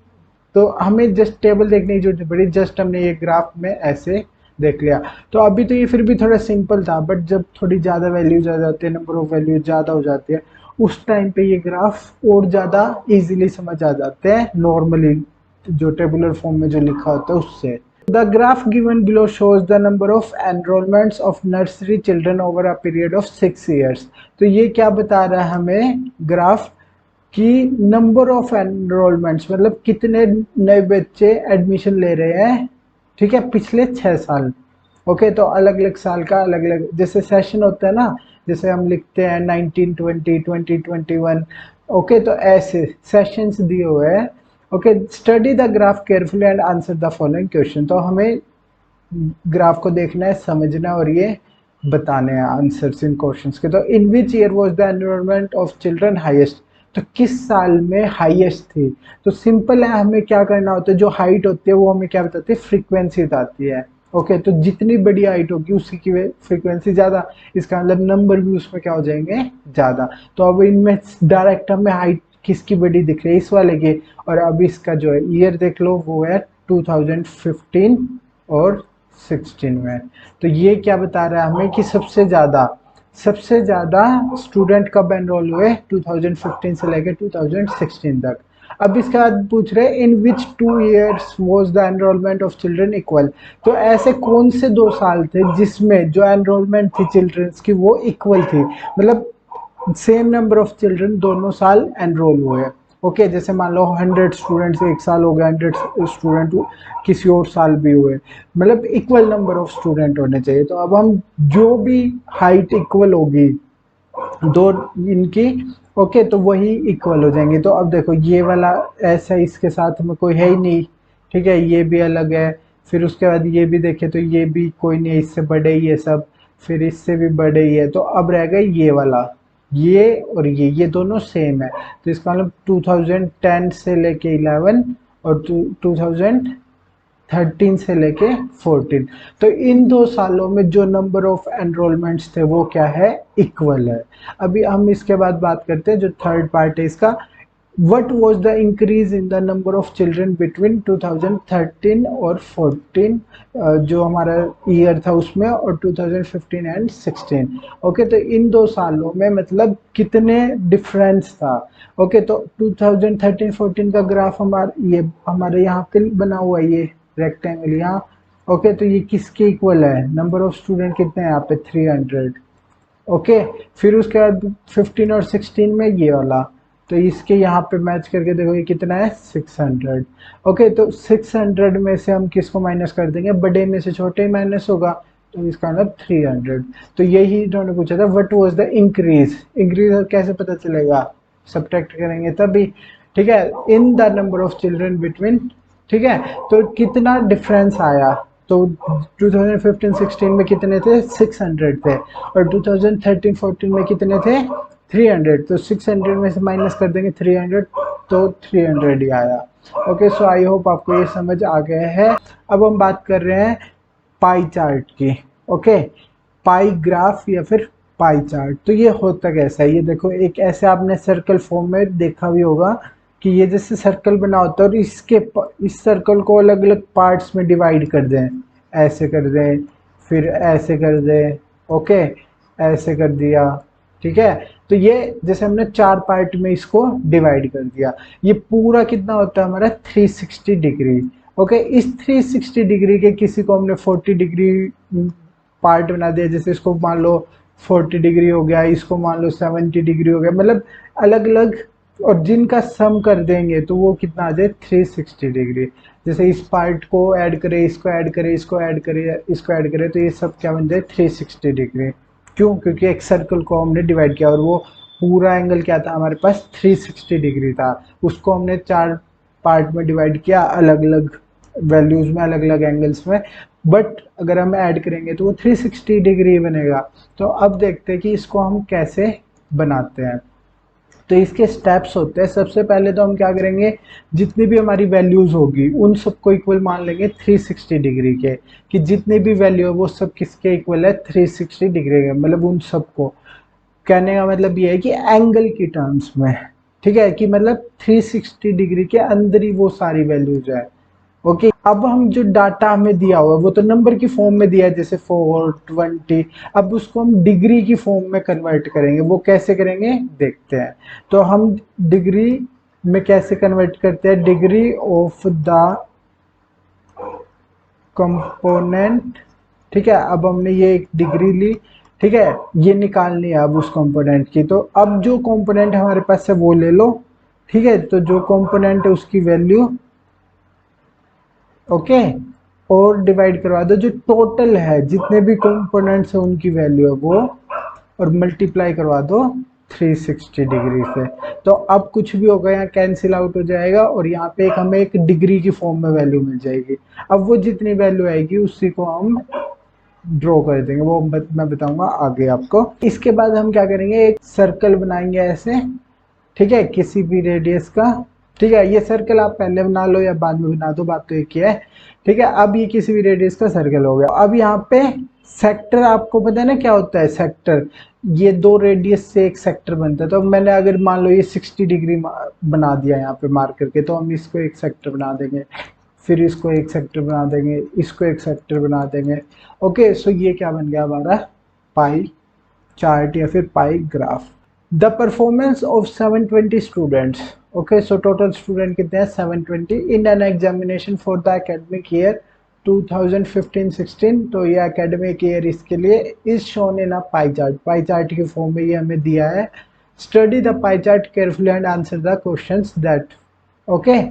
तो हमें जस्ट टेबल देखने की जरूरत नहीं पड़ी, जस्ट हमने ये ग्राफ में ऐसे देख लिया। तो अभी तो ये फिर भी थोड़ा सिंपल था, बट जब थोड़ी ज़्यादा वैल्यूज आ जाती है, नंबर ऑफ वैल्यूज ज़्यादा हो जाती है, उस टाइम पे ये ग्राफ और ज़्यादा इजीली समझ आ जाते हैं नॉर्मली जो टेबुलर फॉर्म में जो लिखा होता है उससे। The graph given below shows the number of enrolments of nursery children over a period of 6 years. तो ये क्या बता रहा है हमें ग्राफ कि नंबर ऑफ एनरोलमेंट्स मतलब कितने नए बच्चे एडमिशन ले रहे हैं, ठीक है, पिछले 6 साल। ओके, तो अलग अलग साल का अलग अलग जैसे सेशन होता है ना, जैसे हम लिखते हैं 1920 2021। ओके, तो ऐसे सेशंस दिए हुए हैं। Okay, study the graph carefully and answer the following question. तो हमें ग्राफ को देखना है, समझना और ये बताने हैं आंसर्स इन क्वेश्चंस के। तो in which year was the enrolment of children highest. तो किस साल में हाईएस्ट थी। तो सिंपल है, हमें क्या करना होता है, जो हाइट होती है वो हमें क्या बताती है, फ्रीक्वेंसी बताती है। ओके, तो जितनी बड़ी हाइट होगी उसी की फ्रीक्वेंसी ज़्यादा, इसका मतलब नंबर भी उसमें क्या हो जाएंगे, ज़्यादा। तो अब इनमें डायरेक्ट हमें हाइट किसकी बड़ी दिख रही है, इस वाले की। और अब इसका जो है ईयर देख लो, वो है 2015 और 16 में। तो ये क्या बता रहा है हमें कि सबसे ज़्यादा स्टूडेंट कब एनरोल हुए, 2015 से लेकर 2016 तक। अब इसके बाद पूछ रहे इन विच 2 years was the enrolment of children equal. तो ऐसे कौन से 2 साल थे जिसमें जो एनरोलमेंट थी चिल्ड्रंस की वो इक्वल थी, मतलब सेम नंबर ऑफ चिल्ड्रन दोनों साल एनरोल हुए। ओके, जैसे मान लो 100 स्टूडेंट्स एक साल हो गया, 100 स्टूडेंट किसी और साल भी हुए, मतलब इक्वल नंबर ऑफ स्टूडेंट होने चाहिए। तो अब हम जो भी हाइट इक्वल होगी दो इनकी, ओके, तो वही इक्वल हो जाएंगे। तो अब देखो ये वाला ऐसा इसके साथ में कोई है ही नहीं, ठीक है, ये भी अलग है। फिर उसके बाद ये भी देखे तो ये भी कोई नहीं, इससे बड़े ही है सब, फिर इससे भी बड़े ही है। तो अब रह गए ये वाला, ये और ये दोनों सेम है। तो इसका मतलब 2010 से लेके 11 और 2013 से लेके 14। तो इन 2 सालों में जो नंबर ऑफ एनरोलमेंट्स थे वो क्या है, इक्वल है। अभी हम इसके बाद बात करते हैं जो थर्ड पार्ट है इसका, what was the increase in the number of children between 2013 और 14, जो हमारा ईयर था उसमें, और 2015 एंड 16। ओके, तो इन 2 सालों में मतलब कितने डिफरेंस था। ओके, तो 2013-14 का ग्राफ हमारे यहाँ पे बना हुआ है, ये रेक्टेंगल यहाँ। ओके, तो ये किसके इक्वल है, नंबर ऑफ स्टूडेंट कितने हैं यहाँ पे, 300। ओके, फिर उसके बाद 15 और 16 में ये वाला, तो इसके यहाँ पे मैच करके देखो ये कितना है, 600। ओके, तो 600 में से हम किसको माइनस कर देंगे, बड़े में से छोटे ही माइनस होगा, तो इसका मतलब 300। तो यही इन्होंने पूछा था, what was the increase. Increase कैसे पता चलेगा, सब्ट्रैक्ट करेंगे तभी, ठीक है, in the number of children between, ठीक है। तो कितना डिफरेंस आया, तो 2015-16 में कितने थे, 600 थे, और 2013-14 में कितने थे, 300। तो 600 में से माइनस कर देंगे 300, तो 300 ही आया। ओके, सो आई होप आपको ये समझ आ गया है। अब हम बात कर रहे हैं पाई चार्ट की। ओके, पाई ग्राफ या फिर पाई चार्ट। तो ये होता कैसा है, ये देखो, एक ऐसे आपने सर्कल फॉर्म में देखा भी होगा कि ये जैसे सर्कल बना होता है और इस सर्कल को अलग अलग पार्ट्स में डिवाइड कर दें, ऐसे कर दें, फिर ऐसे कर दें, ओके, ऐसे कर दिया, ठीक है। तो ये जैसे हमने 4 पार्ट में इसको डिवाइड कर दिया, ये पूरा कितना होता है हमारा, 360 डिग्री। ओके, इस 360 डिग्री के किसी को हमने 40 डिग्री पार्ट बना दिया, जैसे इसको मान लो 40 डिग्री हो गया, इसको मान लो 70 डिग्री हो गया, मतलब अलग अलग, और जिनका सम कर देंगे तो वो कितना आ जाए, 360 डिग्री। जैसे इस पार्ट को ऐड करें, इसको ऐड करें, इसको ऐड करें, इसको ऐड करें, तो ये सब क्या बन जाए, 360 डिग्री। क्यों, क्योंकि एक सर्कल को हमने डिवाइड किया और वो पूरा एंगल क्या था हमारे पास, 360 डिग्री था। उसको हमने 4 पार्ट में डिवाइड किया, अलग अलग वैल्यूज में, अलग अलग एंगल्स में, बट अगर हम ऐड करेंगे तो वो 360 डिग्री बनेगा। तो अब देखते हैं कि इसको हम कैसे बनाते हैं। तो इसके स्टेप्स होते हैं, सबसे पहले तो हम क्या करेंगे, जितनी भी हमारी वैल्यूज होगी उन सबको इक्वल मान लेंगे 360 डिग्री के, कि जितनी भी वैल्यू है वो सब किसके इक्वल है, 360 डिग्री के, मतलब उन सबको। कहने का मतलब ये है कि एंगल की टर्म्स में, ठीक है, कि मतलब 360 डिग्री के अंदर ही वो सारी वैल्यूज है। ओके, अब हम जो डाटा हमें दिया हुआ है वो तो नंबर की फॉर्म में दिया है, जैसे 4, 20। अब उसको हम डिग्री की फॉर्म में कन्वर्ट करेंगे, वो कैसे करेंगे देखते हैं। तो हम डिग्री में कैसे कन्वर्ट करते हैं, डिग्री ऑफ द कंपोनेंट। ठीक है, अब हमने ये एक डिग्री ली, ठीक है, ये निकालनी है अब उस कंपोनेंट की। तो अब जो कंपोनेंट हमारे पास है वो ले लो, ठीक है, तो जो कंपोनेंट है उसकी वैल्यू, ओके, और डिवाइड करवा दो जो टोटल है, जितने भी कंपोनेंट्स है उनकी वैल्यू है वो, और मल्टीप्लाई करवा दो 360 डिग्री से। तो अब कुछ भी होगा यहाँ कैंसिल आउट हो जाएगा, और यहाँ पे एक हमें एक डिग्री की फॉर्म में वैल्यू मिल जाएगी। अब वो जितनी वैल्यू आएगी उसी को हम ड्रॉ कर देंगे, वो मैं बताऊंगा आगे आपको। इसके बाद हम क्या करेंगे, एक सर्कल बनाएंगे ऐसे, ठीक है, किसी भी रेडियस का। ठीक है, ये सर्कल आप पहले बना लो या बाद में बना दो, बात तो एक ही है। ठीक है, अब ये किसी भी रेडियस का सर्कल हो गया। अब यहाँ पे सेक्टर, आपको पता है ना क्या होता है सेक्टर, ये दो रेडियस से एक सेक्टर बनता है। तो मैंने अगर मान लो ये 60 डिग्री बना दिया यहाँ पे मार्क करके, तो हम इसको एक सेक्टर बना देंगे, फिर इसको एक सेक्टर बना देंगे, इसको एक सेक्टर बना देंगे। ओके, सो ये क्या बन गया हमारा पाई चार्ट या फिर pie graph. The performance of 720 students, okay, so total student कितने हैं 720 in an examination for the academic year 2015-16। तो ये एकेडमिक ईयर इसके लिए is shown in a pie chart, pie chart की फॉर्म में ये हमें दिया है। Study the pie chart carefully and answer the questions that, okay,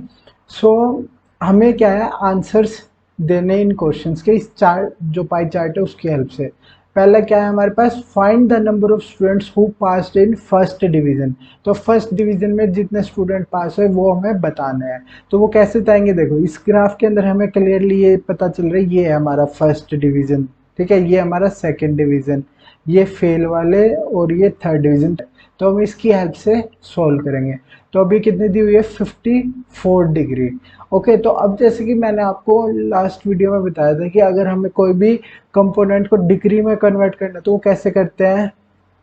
so हमें क्या है आंसर्स देने इन क्वेश्चंस के, इस चार्ट जो पाई चार्ट है उसकी हेल्प से। पहला क्या है हमारे पास, find the number of students who passed in first division. तो फर्स्ट डिवीजन में जितने स्टूडेंट पास हुए वो हमें बताना है। तो वो कैसे बताएंगे, देखो इस ग्राफ के अंदर हमें क्लियरली ये पता चल रहा है, ये है हमारा फर्स्ट डिवीजन, ठीक है, ये हमारा सेकेंड डिवीजन, ये फेल वाले, और ये थर्ड डिवीजन। तो हम इसकी हेल्प से सॉल्व करेंगे। तो अभी कितनी दी हुई है 54 डिग्री। ओके, तो अब जैसे कि मैंने आपको लास्ट वीडियो में बताया था कि अगर हमें कोई भी कंपोनेंट को डिग्री में कन्वर्ट करना तो वो कैसे करते हैं।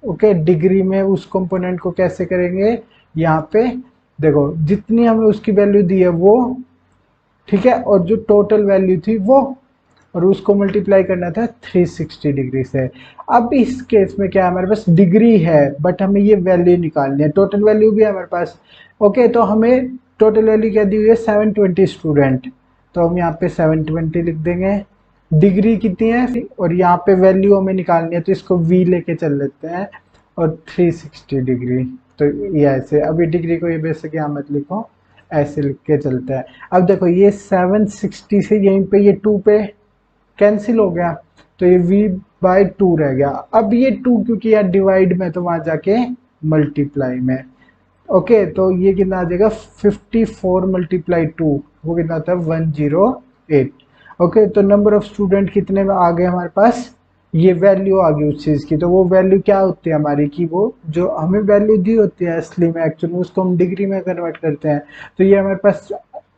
ओके, डिग्री में उस कंपोनेंट को कैसे करेंगे, यहाँ पे देखो जितनी हमें उसकी वैल्यू दी है वो, ठीक है, और जो टोटल वैल्यू थी वो, और उसको मल्टीप्लाई करना था 360 डिग्री से। अब इस केस में क्या है, हमारे पास डिग्री है बट हमें ये वैल्यू निकालनी है, टोटल वैल्यू भी है हमारे पास। ओके, तो हमें टोटल वैल्यू क्या दी हुई है 720 स्टूडेंट, तो हम यहाँ पे 720 लिख देंगे। डिग्री कितनी है और यहाँ पे वैल्यू हमें निकालनी है, तो इसको v लेके चल लेते हैं, और 360 डिग्री। तो ये ऐसे, अभी डिग्री को ये बेसिक यहाँ मत लिखो, ऐसे लिख के चलता है। अब देखो ये 760 से यहीं पे ये 2 पे कैंसिल हो गया, तो ये v/2 रह गया। अब ये 2 क्योंकि यार डिवाइड में, तो वहां जाके मल्टीप्लाई में। ओके, तो ये कितना आ जाएगा 54 मल्टीप्लाई 2, वो कितना होता है 108। ओके, तो नंबर ऑफ स्टूडेंट कितने में आ गए हमारे पास, ये वैल्यू आ गई उस चीज़ की। तो वो वैल्यू क्या होती है हमारी, की वो जो हमें वैल्यू दी होती है असली में, एक्चुअली उसको हम डिग्री में कन्वर्ट करते हैं। तो ये हमारे पास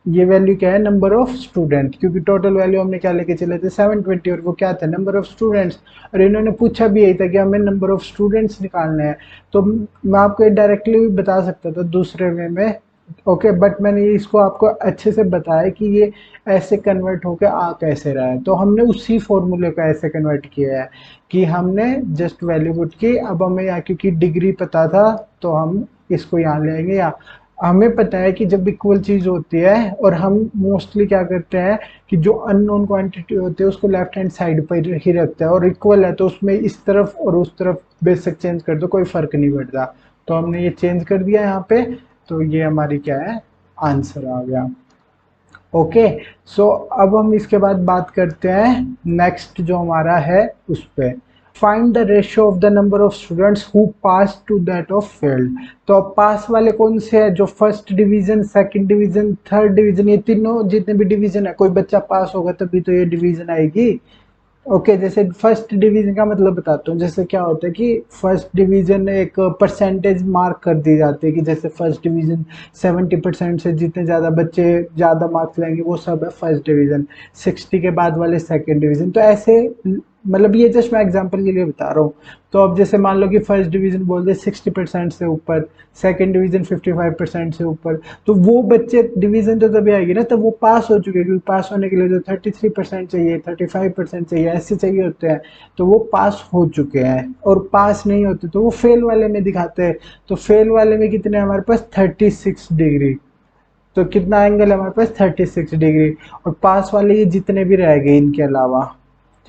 ये वैल्यू क्या है, नंबर ऑफ स्टूडेंट, क्योंकि टोटल वैल्यू हमने क्या लेके चले थे 720, और वो क्या था नंबर ऑफ स्टूडेंट्स। और इन्होंने पूछा भी यही था कि हमें नंबर ऑफ स्टूडेंट्स निकालने हैं। तो मैं आपको डायरेक्टली भी बता सकता था दूसरे वे में, ओके, बट मैंने इसको आपको अच्छे से बताया कि ये ऐसे कन्वर्ट होकर आ कैसे रहा है। तो हमने उसी फॉर्मूले को ऐसे कन्वर्ट किया है कि हमने जस्ट वैल्यू पुट की। अब हमें यहाँ क्योंकि डिग्री पता था तो हम इसको यहाँ ले आएंगे, या हमें पता है कि जब इक्वल चीज होती है, और हम मोस्टली क्या करते हैं कि जो अननोन क्वांटिटी होती है उसको लेफ्ट हैंड साइड पर ही रखते हैं, और इक्वल है तो उसमें इस तरफ और उस तरफ बेसिक चेंज कर दो, कोई फर्क नहीं पड़ता। तो हमने ये चेंज कर दिया यहाँ पे, तो ये हमारी क्या है आंसर आ गया। ओके, सो अब हम इसके बाद बात करते हैं नेक्स्ट जो हमारा है उस पे। Find the ratio of the number of students who pass to that of failed. तो पास वाले कौन से हैं, जो first division, second division, third division, ये तीनों जितने भी डिवीजन है, कोई बच्चा पास होगा तभी तो ये डिवीजन आएगी। ओके, जैसे फर्स्ट डिवीजन का मतलब बताता हूँ। जैसे क्या होता है कि फर्स्ट डिवीजन एक परसेंटेज मार्क कर दी जाती है, कि जैसे फर्स्ट डिवीजन 70% से जितने ज़्यादा बच्चे ज़्यादा मार्क्स लाएंगे वो सब है फर्स्ट डिवीजन, 60 के बाद वाले सेकंड डिवीजन। तो ऐसे मतलब ये जस्ट मैं एग्जांपल के लिए बता रहा हूँ। तो अब जैसे मान लो कि फर्स्ट डिवीजन बोल दे 60% से ऊपर, सेकंड डिवीजन 55% से ऊपर, तो वो बच्चे डिवीजन तो तभी आएगी ना तब वो पास हो चुके हैं, क्योंकि पास होने के लिए जो 33% चाहिए, 35% चाहिए, ऐसे चाहिए होते हैं, तो वो पास हो चुके हैं। और पास नहीं होते तो वो फेल वाले में दिखाते हैं। तो फेल वाले में कितने हमारे पास 36 डिग्री, तो कितना एंगल है हमारे पास 36 डिग्री। और पास वाले ये जितने भी रह गए इनके अलावा,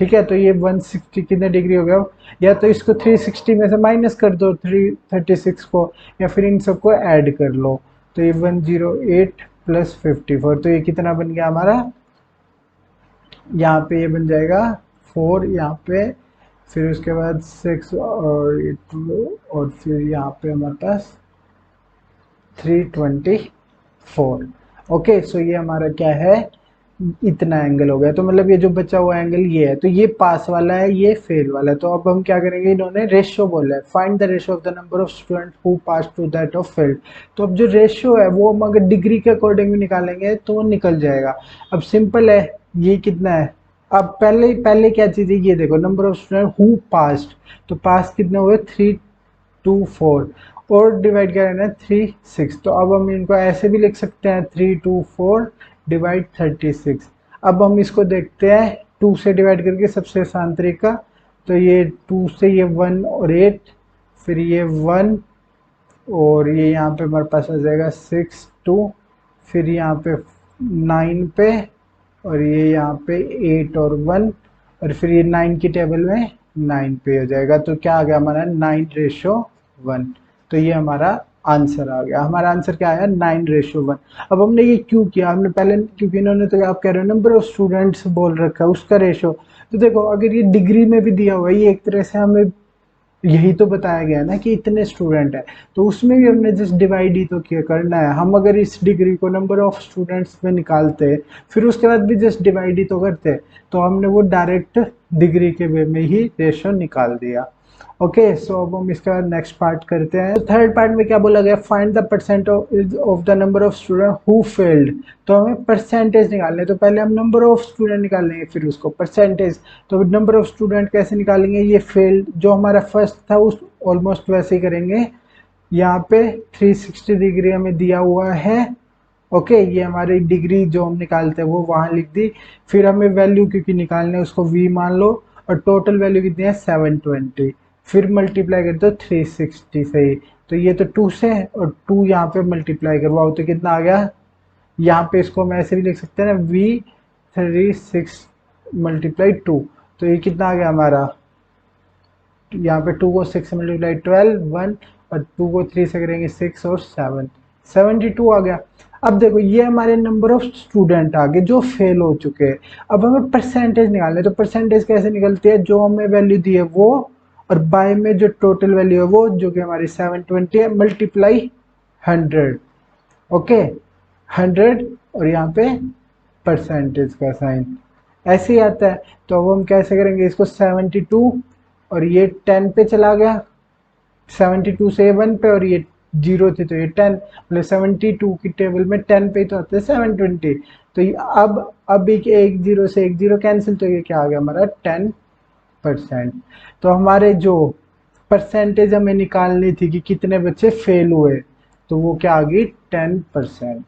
ठीक है, तो ये 160 कितने डिग्री हो गया, या तो इसको 360 में से माइनस कर दो 336 को, या फिर इन सबको ऐड कर लो। तो ये 108 प्लस 54, तो ये कितना बन गया हमारा, यहाँ पे ये बन जाएगा 4 यहाँ पे, फिर उसके बाद 6 और ये 2, और फिर यहाँ पे हमारे पास 324। ओके, सो ये हमारा क्या है, इतना एंगल हो गया। तो मतलब ये जो बचा हुआ एंगल ये है, तो ये पास वाला है, ये फेल वाला है। तो अब हम क्या करेंगे, इन्होंने रेशियो बोला है, find the ratio of the number of student who pass to that of failed. तो अब जो रेशियो है वो हम अगर डिग्री के अकॉर्डिंग भी निकालेंगे तो वो निकल जाएगा। अब सिंपल है, ये कितना है, अब पहले पहले क्या चीज है, ये देखो number of student who passed, तो पास कितने हुए 324, और डिवाइड क्या करना है 36। तो अब हम इनको ऐसे भी लिख सकते हैं 324 डिवाइड 36। अब हम इसको देखते हैं 2 से डिवाइड करके, सबसे आसान तरीका। तो ये 2 से ये 1 और 8, फिर ये 1, और ये यहाँ पे हमारे पास आ जाएगा 6 2, फिर यहाँ पे 9 पे, और ये यहाँ पे 8 और 1, और फिर ये 9 की टेबल में 9 पे हो जाएगा। तो क्या आ गया हमारा 9:1। तो ये हमारा आंसर आ गया। हमारा आंसर क्या आया 9:1। अब हमने ये क्यों किया, हमने पहले, क्योंकि इन्होंने तो आप कह रहे हो नंबर ऑफ स्टूडेंट्स बोल रखा है उसका रेशो। तो देखो अगर ये डिग्री में भी दिया हुआ है, ये एक तरह से हमें यही तो बताया गया ना कि इतने स्टूडेंट है, तो उसमें भी हमने जस्ट डिवाइड ही तो किया करना है। हम अगर इस डिग्री को नंबर ऑफ स्टूडेंट्स में निकालते फिर उसके बाद भी जस्ट डिवाइड ही तो करते, तो हमने वो डायरेक्ट डिग्री के वे में ही रेशो निकाल दिया। ओके, सो अब हम इसके बाद नेक्स्ट पार्ट करते हैं। तो थर्ड पार्ट में क्या बोला गया, find the percent of the number of student who failed. तो हमें परसेंटेज निकालने, तो पहले हम नंबर ऑफ स्टूडेंट निकाल लेंगे फिर उसको परसेंटेज। तो नंबर ऑफ स्टूडेंट कैसे निकालेंगे, ये फेल्ड जो हमारा फर्स्ट था उस ऑलमोस्ट वैसे ही करेंगे। यहाँ पे 360 डिग्री हमें दिया हुआ है। ओके, ये हमारी डिग्री जो हम निकालते हैं वो वहां लिख दी। फिर हमें वैल्यू क्योंकि निकालने है उसको v मान लो, और टोटल वैल्यू कितनी है 720, फिर मल्टीप्लाई कर दो 360 से ही। तो ये तो 2 से, और 2 यहाँ पे मल्टीप्लाई करवाओ तो कितना आ गया, यहाँ पे इसको हम ऐसे भी लिख सकते हैं ना, v36 मल्टीप्लाई 2, तो ये कितना आ गया हमारा, यहाँ पे 2 को 6 से मल्टीप्लाई 12 1, और 2 को 3 से करेंगे 6 और 7 72 आ गया। अब देखो ये हमारे नंबर ऑफ स्टूडेंट आ गए जो फेल हो चुके हैं। अब हमें परसेंटेज निकालना है, तो परसेंटेज कैसे निकलती है, जो हमें वैल्यू दी है वो, और बाय में जो टोटल वैल्यू है वो, जो कि हमारी 720 है, मल्टीप्लाई 100। ओके, 100, और यहाँ पे परसेंटेज का साइन ऐसे ही आता है। तो अब हम कैसे करेंगे इसको, 72, और ये 10 पे चला गया, 72 से 1 पे, और ये 0 थे तो ये 10, मतलब 72 की टेबल में 10 पे तो आते हैं 720। तो ये अब एक 0 से एक 0 कैंसिल, तो ये क्या आ गया हमारा 10%। तो हमारे जो परसेंटेज हमें निकालनी थी कि कितने बच्चे फेल हुए, तो वो क्या आ गई 10%।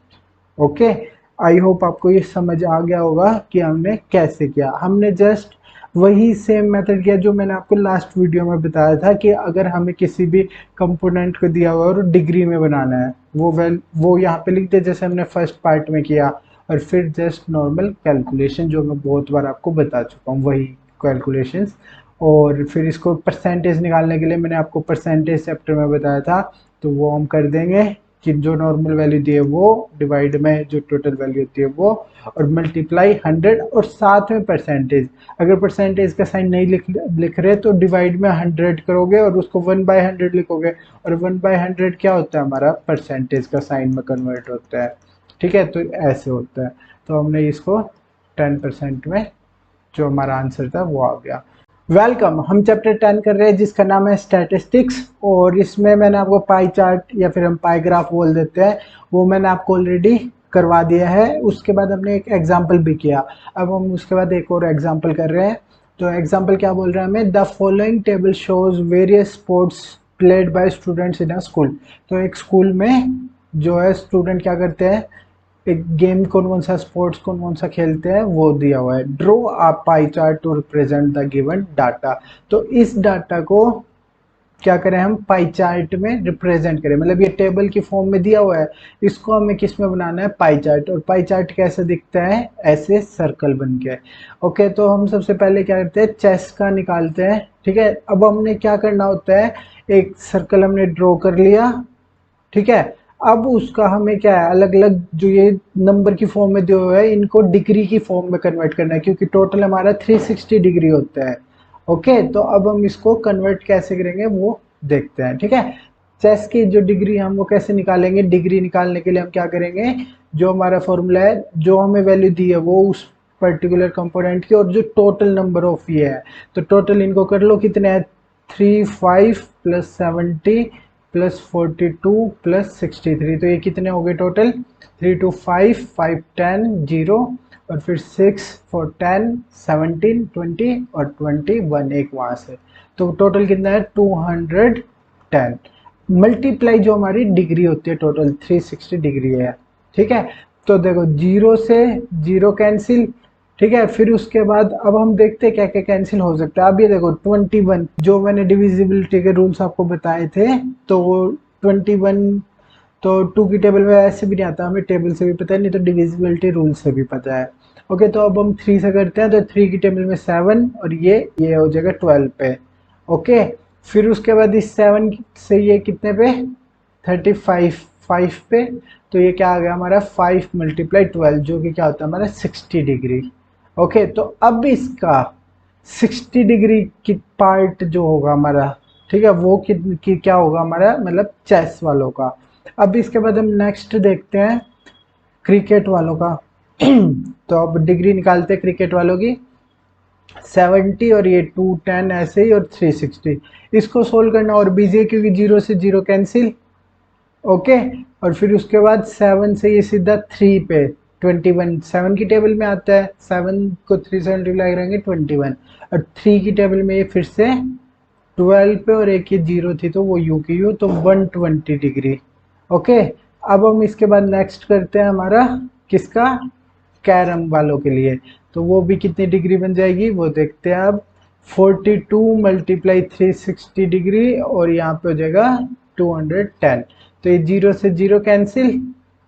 ओके, आई होप आपको ये समझ आ गया होगा कि हमने कैसे किया। हमने जस्ट वही सेम मेथड किया जो मैंने आपको लास्ट वीडियो में बताया था कि अगर हमें किसी भी कंपोनेंट को दिया हुआ और डिग्री में बनाना है, वो यहाँ पे लिख दे जैसे हमने फर्स्ट पार्ट में किया, और फिर जस्ट नॉर्मल कैलकुलेशन जो मैं बहुत बार आपको बता चुका हूँ वही कैलकुलेशंस। और फिर इसको परसेंटेज निकालने के लिए मैंने आपको परसेंटेज चैप्टर में बताया था, तो वो हम कर देंगे कि जो नॉर्मल वैल्यू दी है वो डिवाइड में जो टोटल वैल्यू होती है वो, और मल्टीप्लाई 100, और साथ में परसेंटेज। अगर परसेंटेज का साइन नहीं लिख रहे तो डिवाइड में 100 करोगे और उसको 1/100 लिखोगे, और 1/100 क्या होता है हमारा परसेंटेज का साइन में कन्वर्ट होता है। ठीक है, तो ऐसे होता है। तो हमने इसको 10% में जो हमारा आंसर था वो आ गया। वेलकम, हम चैप्टर 10 कर रहे हैं जिसका नाम है स्टैटिस्टिक्स, और इसमें मैंने आपको पाई चार्ट या फिर हम पाई ग्राफ बोल देते हैं, वो मैंने आपको ऑलरेडी करवा दिया है। उसके बाद हमने एक एग्जाम्पल भी किया। अब हम उसके बाद एक और एग्जाम्पल कर रहे हैं, तो एग्जाम्पल क्या बोल रहा है हमें, the following table shows various sports played by students in a school. तो एक स्कूल में जो है स्टूडेंट क्या करते हैं, एक गेम कौन कौन सा स्पोर्ट्स कौन कौन सा खेलते हैं वो दिया हुआ है। Draw a pie chart to represent the given data. तो इस डाटा को क्या करें हम, पाई चार्ट में रिप्रेजेंट करें, मतलब ये टेबल की फॉर्म में दिया हुआ है, इसको हमें किस में बनाना है, पाई चार्ट। और पाई चार्ट कैसे दिखता है, ऐसे सर्कल बन के। ओके, तो हम सबसे पहले क्या करते हैं, चेस का निकालते हैं। ठीक है, अब हमने क्या करना होता है, एक सर्कल हमने ड्रॉ कर लिया। ठीक है, अब उसका हमें क्या है, अलग अलग जो ये नंबर की फॉर्म में दिए हुए है इनको डिग्री की फॉर्म में कन्वर्ट करना है, क्योंकि टोटल हमारा 360 डिग्री होता है। ओके, तो अब हम इसको कन्वर्ट कैसे करेंगे वो देखते हैं। ठीक है, चेस की जो डिग्री हम वो कैसे निकालेंगे, डिग्री निकालने के लिए हम क्या करेंगे, जो हमारा फॉर्मूला है, जो हमें वैल्यू दी है वो उस पर्टिकुलर कंपोनेंट की, और जो टोटल नंबर ऑफ ये है, तो टोटल इनको कर लो कितने हैं, 3 5 प्लस 70 प्लस 42 प्लस 63, तो ये कितने हो गए टोटल, 3 2 5 5 10 0, और फिर 6 4 10 17 20 और 21 एक वहाँ से, तो टोटल कितना है 210। मल्टीप्लाई जो हमारी डिग्री होती है टोटल 360 डिग्री है। ठीक है, तो देखो जीरो से जीरो कैंसिल। ठीक है, फिर उसके बाद अब हम देखते हैं क्या क्या कैंसिल हो सकता है। अब ये देखो 21, जो मैंने डिविजिबिलिटी के रूल्स आपको बताए थे, तो वो 21 तो 2 की टेबल में ऐसे भी नहीं आता, हमें टेबल से भी पता है, नहीं तो डिविजिबिलिटी रूल से भी पता है। ओके, तो अब हम 3 से करते हैं, तो 3 की टेबल में 7 और ये हो जाएगा 12 पे। ओके, फिर उसके बाद इस 7 से ये कितने पे, 35 5 पे, तो ये क्या आ गया हमारा 5 मल्टीप्लाई 12, जो कि क्या होता है हमारा 60 डिग्री। ओके, तो अब इसका 60 डिग्री की पार्ट जो होगा हमारा, ठीक है, वो की क्या होगा हमारा, मतलब चेस वालों का। अब इसके बाद हम नेक्स्ट देखते हैं क्रिकेट वालों का। तो अब डिग्री निकालते हैं क्रिकेट वालों की, 70 और ये 210 ऐसे ही, और 360। इसको सोल्व करना और बिजी है, क्योंकि जीरो से जीरो कैंसिल। ओके, और फिर उसके बाद 7 से ये सीधा 3 पे, 21 7 की टेबल में आता है, 7 को 3 से मल्टीप्लाई करेंगे 21, और 3 की टेबल में ये फिर से 12 पे, और एक ये जीरो थी तो वो यू की यू, तो 120 डिग्री। ओके, अब हम इसके बाद नेक्स्ट करते हैं हमारा किसका, कैरम वालों के लिए। तो वो भी कितनी डिग्री बन जाएगी वो देखते हैं अब, 42 मल्टीप्लाई 360 डिग्री, और यहाँ पे हो जाएगा 210। तो ये जीरो से जीरो कैंसिल।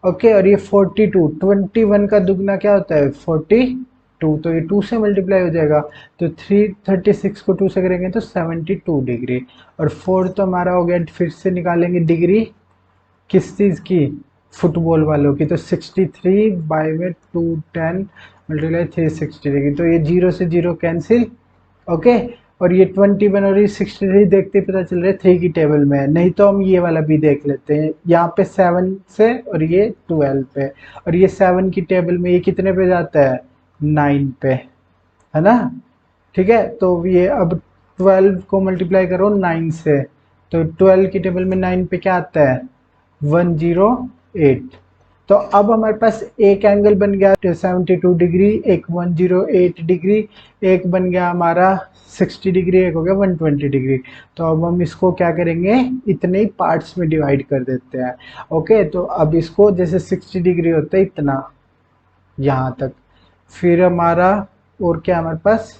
ओके, और ये 42, 21 का दुगना क्या होता है 42, तो ये 2 से मल्टीप्लाई हो जाएगा, तो 336 को 2 से करेंगे तो 72 डिग्री। और 4 तो हमारा हो गया, फिर से निकालेंगे डिग्री किस चीज़ की, फुटबॉल वालों की, तो 63 बाई में 210 मल्टीप्लाई 360 डिग्री, तो ये जीरो से जीरो कैंसिल। ओके, और ये 21 और ये 63 देखते ही पता चल रहा है 3 की टेबल में है, नहीं तो हम ये वाला भी देख लेते हैं, यहाँ पे 7 से और ये 12 पे, और ये 7 की टेबल में ये कितने पे जाता है 9 पे, है ना। ठीक है, तो ये अब 12 को मल्टीप्लाई करो 9 से, तो 12 की टेबल में 9 पे क्या आता है 108। तो अब हमारे पास एक एंगल बन गया 72 डिग्री, एक 108 डिग्री, एक बन गया हमारा 60 डिग्री, एक हो गया 120 डिग्री। तो अब हम इसको क्या करेंगे, इतने ही पार्ट्स में डिवाइड कर देते हैं। ओके, तो अब इसको जैसे 60 डिग्री होता है इतना यहाँ तक, फिर हमारा और क्या हमारे पास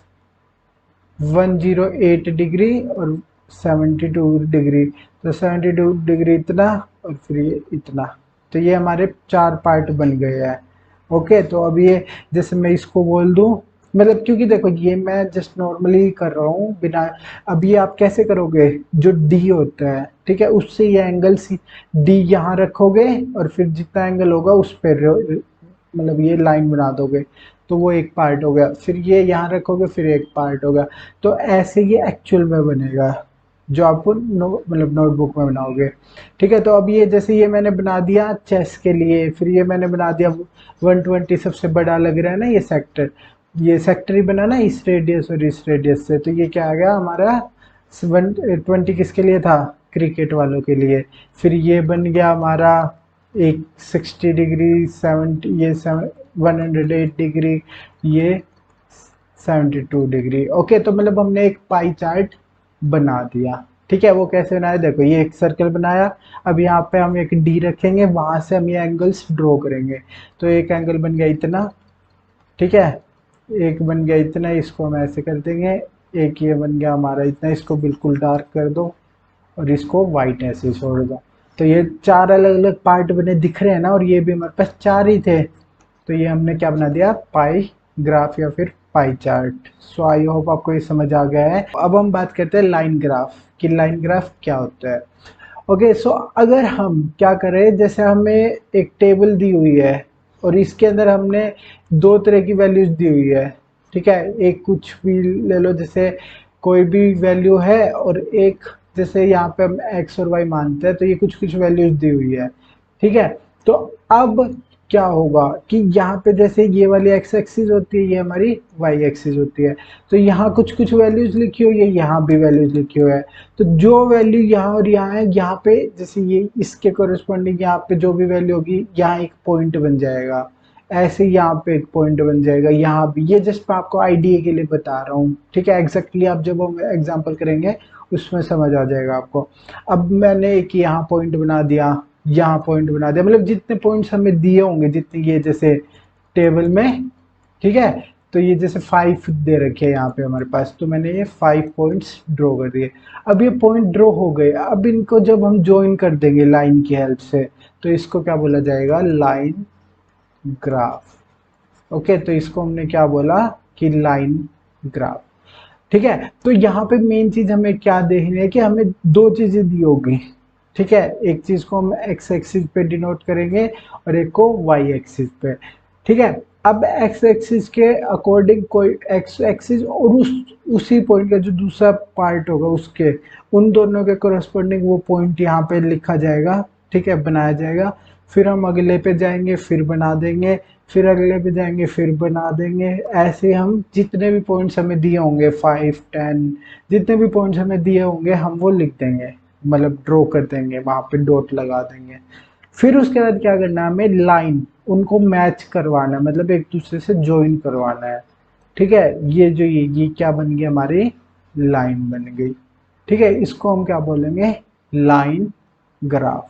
108 डिग्री और 72 डिग्री, तो 72 डिग्री इतना, और फिर ये इतना, तो ये हमारे 4 पार्ट बन गए हैं। ओके, तो अब ये जैसे मैं इसको बोल दूं, मतलब क्योंकि देखो ये मैं जस्ट नॉर्मली कर रहा हूँ बिना, अब ये आप कैसे करोगे, जो डी होता है ठीक है, उससे ये एंगल सी डी यहाँ रखोगे, और फिर जितना एंगल होगा उस पर मतलब ये लाइन बना दोगे, तो वो एक पार्ट हो गया, फिर ये यहाँ रखोगे फिर एक पार्ट होगा। तो ऐसे ये एक्चुअल में बनेगा जो आपको मतलब नोटबुक में बनाओगे। ठीक है, तो अब ये जैसे ये मैंने बना दिया चेस के लिए, फिर ये मैंने बना दिया 120 सबसे बड़ा लग रहा है ना ये सेक्टर ही बना ना इस रेडियस और इस रेडियस से, तो ये क्या आ गया हमारा 120 किसके लिए था, क्रिकेट वालों के लिए। फिर ये बन गया हमारा एक 60 डिग्री 70, ये 108 डिग्री, ये 72 डिग्री। ओके, तो मतलब हमने एक पाई चार्ट बना दिया। ठीक है, वो कैसे बनाया, देखो ये एक सर्कल बनाया। अब यहाँ पे हम एक डी रखेंगे, वहां से हम ये एंगल्स ड्रॉ करेंगे। तो एक एंगल बन गया इतना, ठीक है, एक बन गया इतना, इसको हम ऐसे कर देंगे। एक ये बन गया हमारा इतना, इसको बिल्कुल डार्क कर दो और इसको वाइट ऐसे छोड़ दो। तो ये चार अलग अलग पार्ट बने दिख रहे हैं ना, और ये भी हमारे पास चार ही थे। तो ये हमने क्या बना दिया, पाई ग्राफ या फिर pie chart. So I hope आपको ये समझ आ गया है। अब हम बात करते हैं लाइन ग्राफ कि लाइन ग्राफ क्या होता है। ओके, सो अगर हम क्या करें, जैसे हमें एक टेबल दी हुई है और इसके अंदर हमने दो तरह की वैल्यूज दी हुई है। ठीक है, एक कुछ भी ले लो, जैसे कोई भी वैल्यू है, और एक जैसे यहाँ पे हम एक्स और वाई मानते हैं, तो ये कुछ कुछ वैल्यूज दी हुई है। ठीक है, तो अब क्या होगा कि यहाँ पे जैसे ये वाली एक्स एक्सिस होती है, ये हमारी वाई एक्सिस होती है। तो यहाँ कुछ कुछ वैल्यूज लिखी हुई है, यहाँ भी वैल्यूज लिखी हुई है। तो जो वैल्यू यहाँ और यहाँ है, यहाँ पे जैसे ये इसके कोरिस्पॉन्डिंग यहाँ पे जो भी वैल्यू होगी, यहाँ एक पॉइंट बन जाएगा। ऐसे यहाँ पे एक पॉइंट बन जाएगा, यहाँ भी। ये जस्ट मैं आपको आइडिया के लिए बता रहा हूँ। ठीक है, एग्जैक्टली आप जब हम एग्जाम्पल करेंगे उसमें समझ आ जाएगा आपको। अब मैंने एक यहाँ पॉइंट बना दिया, यहाँ पॉइंट बना दिया, मतलब जितने पॉइंट्स हमें दिए होंगे, जितने ये जैसे टेबल में। ठीक है, तो ये जैसे 5 दे रखे हैं यहाँ पे हमारे पास, तो मैंने ये 5 पॉइंट्स ड्रॉ कर दिए। अब ये पॉइंट ड्रॉ हो गए, अब इनको जब हम ज्वाइन कर देंगे लाइन की हेल्प से, तो इसको क्या बोला जाएगा, लाइन ग्राफ। ओके, तो इसको हमने क्या बोला कि लाइन ग्राफ। ठीक है, तो यहाँ पे मेन चीज हमें क्या देखनी है कि हमें दो चीजें दी होगी। ठीक है, एक चीज को हम एक्स एक्सिस पे डिनोट करेंगे और एक को वाई एक्सिस पे। ठीक है, अब एक्स एक्सिस के अकॉर्डिंग कोई एक्स एक्सिस और उसी पॉइंट का जो दूसरा पार्ट होगा उसके, उन दोनों के कोरस्पॉन्डिंग वो पॉइंट यहाँ पे लिखा जाएगा। ठीक है, बनाया जाएगा। फिर हम अगले पे जाएंगे, फिर बना देंगे, फिर अगले पे जाएंगे, फिर बना देंगे। ऐसे हम जितने भी पॉइंट्स हमें दिए होंगे, 5 10 जितने भी पॉइंट्स हमें दिए होंगे, हम वो लिख देंगे, मतलब ड्रॉ कर देंगे, वहां पे डॉट लगा देंगे। फिर उसके बाद क्या करना है, हमें लाइन उनको मैच करवाना है, मतलब एक दूसरे से ज्वाइन करवाना है। ठीक है, ये जो ये क्या बन गई, हमारी लाइन बन गई। ठीक है, इसको हम क्या बोलेंगे, लाइन ग्राफ।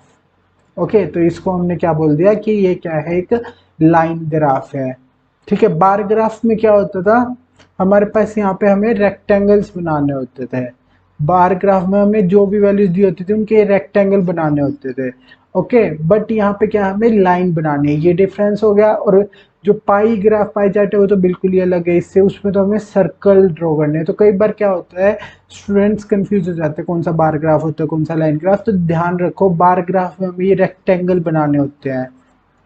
ओके, तो इसको हमने क्या बोल दिया कि ये क्या है, एक लाइन ग्राफ है। ठीक है, बार ग्राफ में क्या होता था, हमारे पास यहाँ पे हमें रेक्टेंगल्स बनाने होते थे। बार ग्राफ में हमें जो भी वैल्यूज दी होती थी उनके रेक्टेंगल बनाने होते थे। ओके, बट यहाँ पे क्या हमें लाइन बनानी है, ये डिफरेंस हो गया। और जो पाई ग्राफ पाई चार्ट है वो तो बिल्कुल ही अलग है इससे, उसमें तो हमें सर्कल ड्रॉ करने हैं। तो कई बार क्या होता है, स्टूडेंट्स कंफ्यूज हो जाते हैं कौन सा बार ग्राफ होता है कौन सा लाइन ग्राफ। तो ध्यान रखो, बार ग्राफ में हमें ये रेक्टेंगल बनाने होते हैं।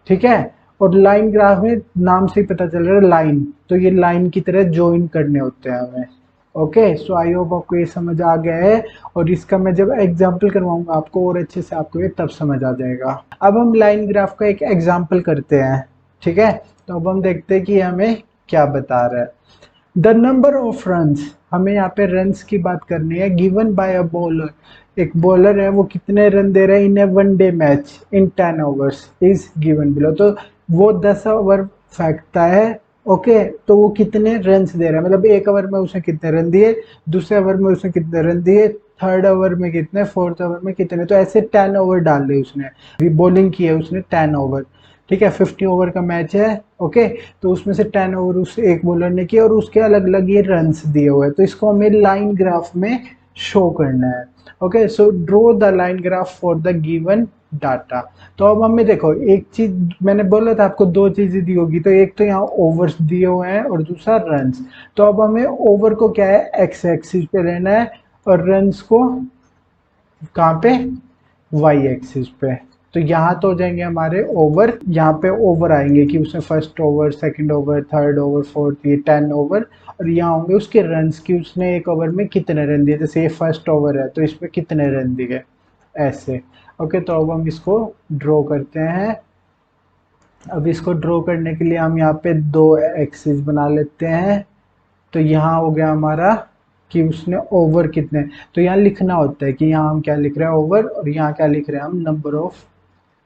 ठीक है, और लाइन ग्राफ में नाम से ही पता चल रहा है लाइन, तो ये लाइन की तरह ज्वाइन करने होते हैं हमें। ओके, सो आई होप आपको ये समझ आ गया है। और इसका मैं जब एग्जाम्पल करवाऊंगा आपको और अच्छे से, आपको ये तब समझ आ जाएगा। अब हम लाइन ग्राफ का एक एग्जाम्पल करते हैं। ठीक है, तो अब हम देखते हैं कि हमें क्या बता रहा है। द नंबर ऑफ रन्स, हमें यहाँ पे रन्स की बात करनी है, गिवन बाय अ बॉलर। एक बॉलर है, वो कितने रन दे रहा है in a one day match in 10 overs is given below. तो वो 10 ओवर फेंकता है। ओके, तो वो कितने रन दे रहा है, मतलब एक ओवर में उसने कितने रन दिए, दूसरे ओवर में उसने कितने रन दिए, थर्ड ओवर में कितने, फोर्थ ओवर में कितने। तो ऐसे 10 ओवर डाल दिए उसने, बॉलिंग की है उसने 10 ओवर। ठीक है, 50 ओवर का मैच है। ओके, तो उसमें से 10 ओवर उस एक बॉलर ने किया और उसके अलग अलग ये रन्स दिए हुए हैं। तो इसको हमें लाइन ग्राफ में शो करना है। Okay, so draw the line graph for the given data. तो अब हमें देखो, एक चीज मैंने बोला था आपको, दो चीजें दी होगी, तो एक तो यहाँ ओवर्स दिए हुए हैं और दूसरा रन्स। तो अब हमें ओवर को क्या है, एक्स एक्सिस पे लेना है, और रन्स को कहाँ पे, वाई एक्सिस पे। तो यहाँ तो हो जाएंगे हमारे ओवर, यहाँ पे ओवर आएंगे कि उसने first over, second over, third over, fourth, ये 10 ओवर। और यहाँ होंगे उसके रन्स की, उसने एक ओवर में कितने रन दिए, जैसे ये फर्स्ट ओवर है तो इसमें कितने रन दिए, ऐसे। ओके, तो अब हम इसको ड्रॉ करते हैं। अब इसको ड्रॉ करने के लिए हम यहाँ पे दो एक्सिस बना लेते हैं। तो यहाँ हो गया हमारा कि उसने ओवर कितने, तो यहाँ लिखना होता है कि यहाँ हम क्या लिख रहे हैं, ओवर, और यहाँ क्या लिख रहे हैं हम, नंबर ऑफ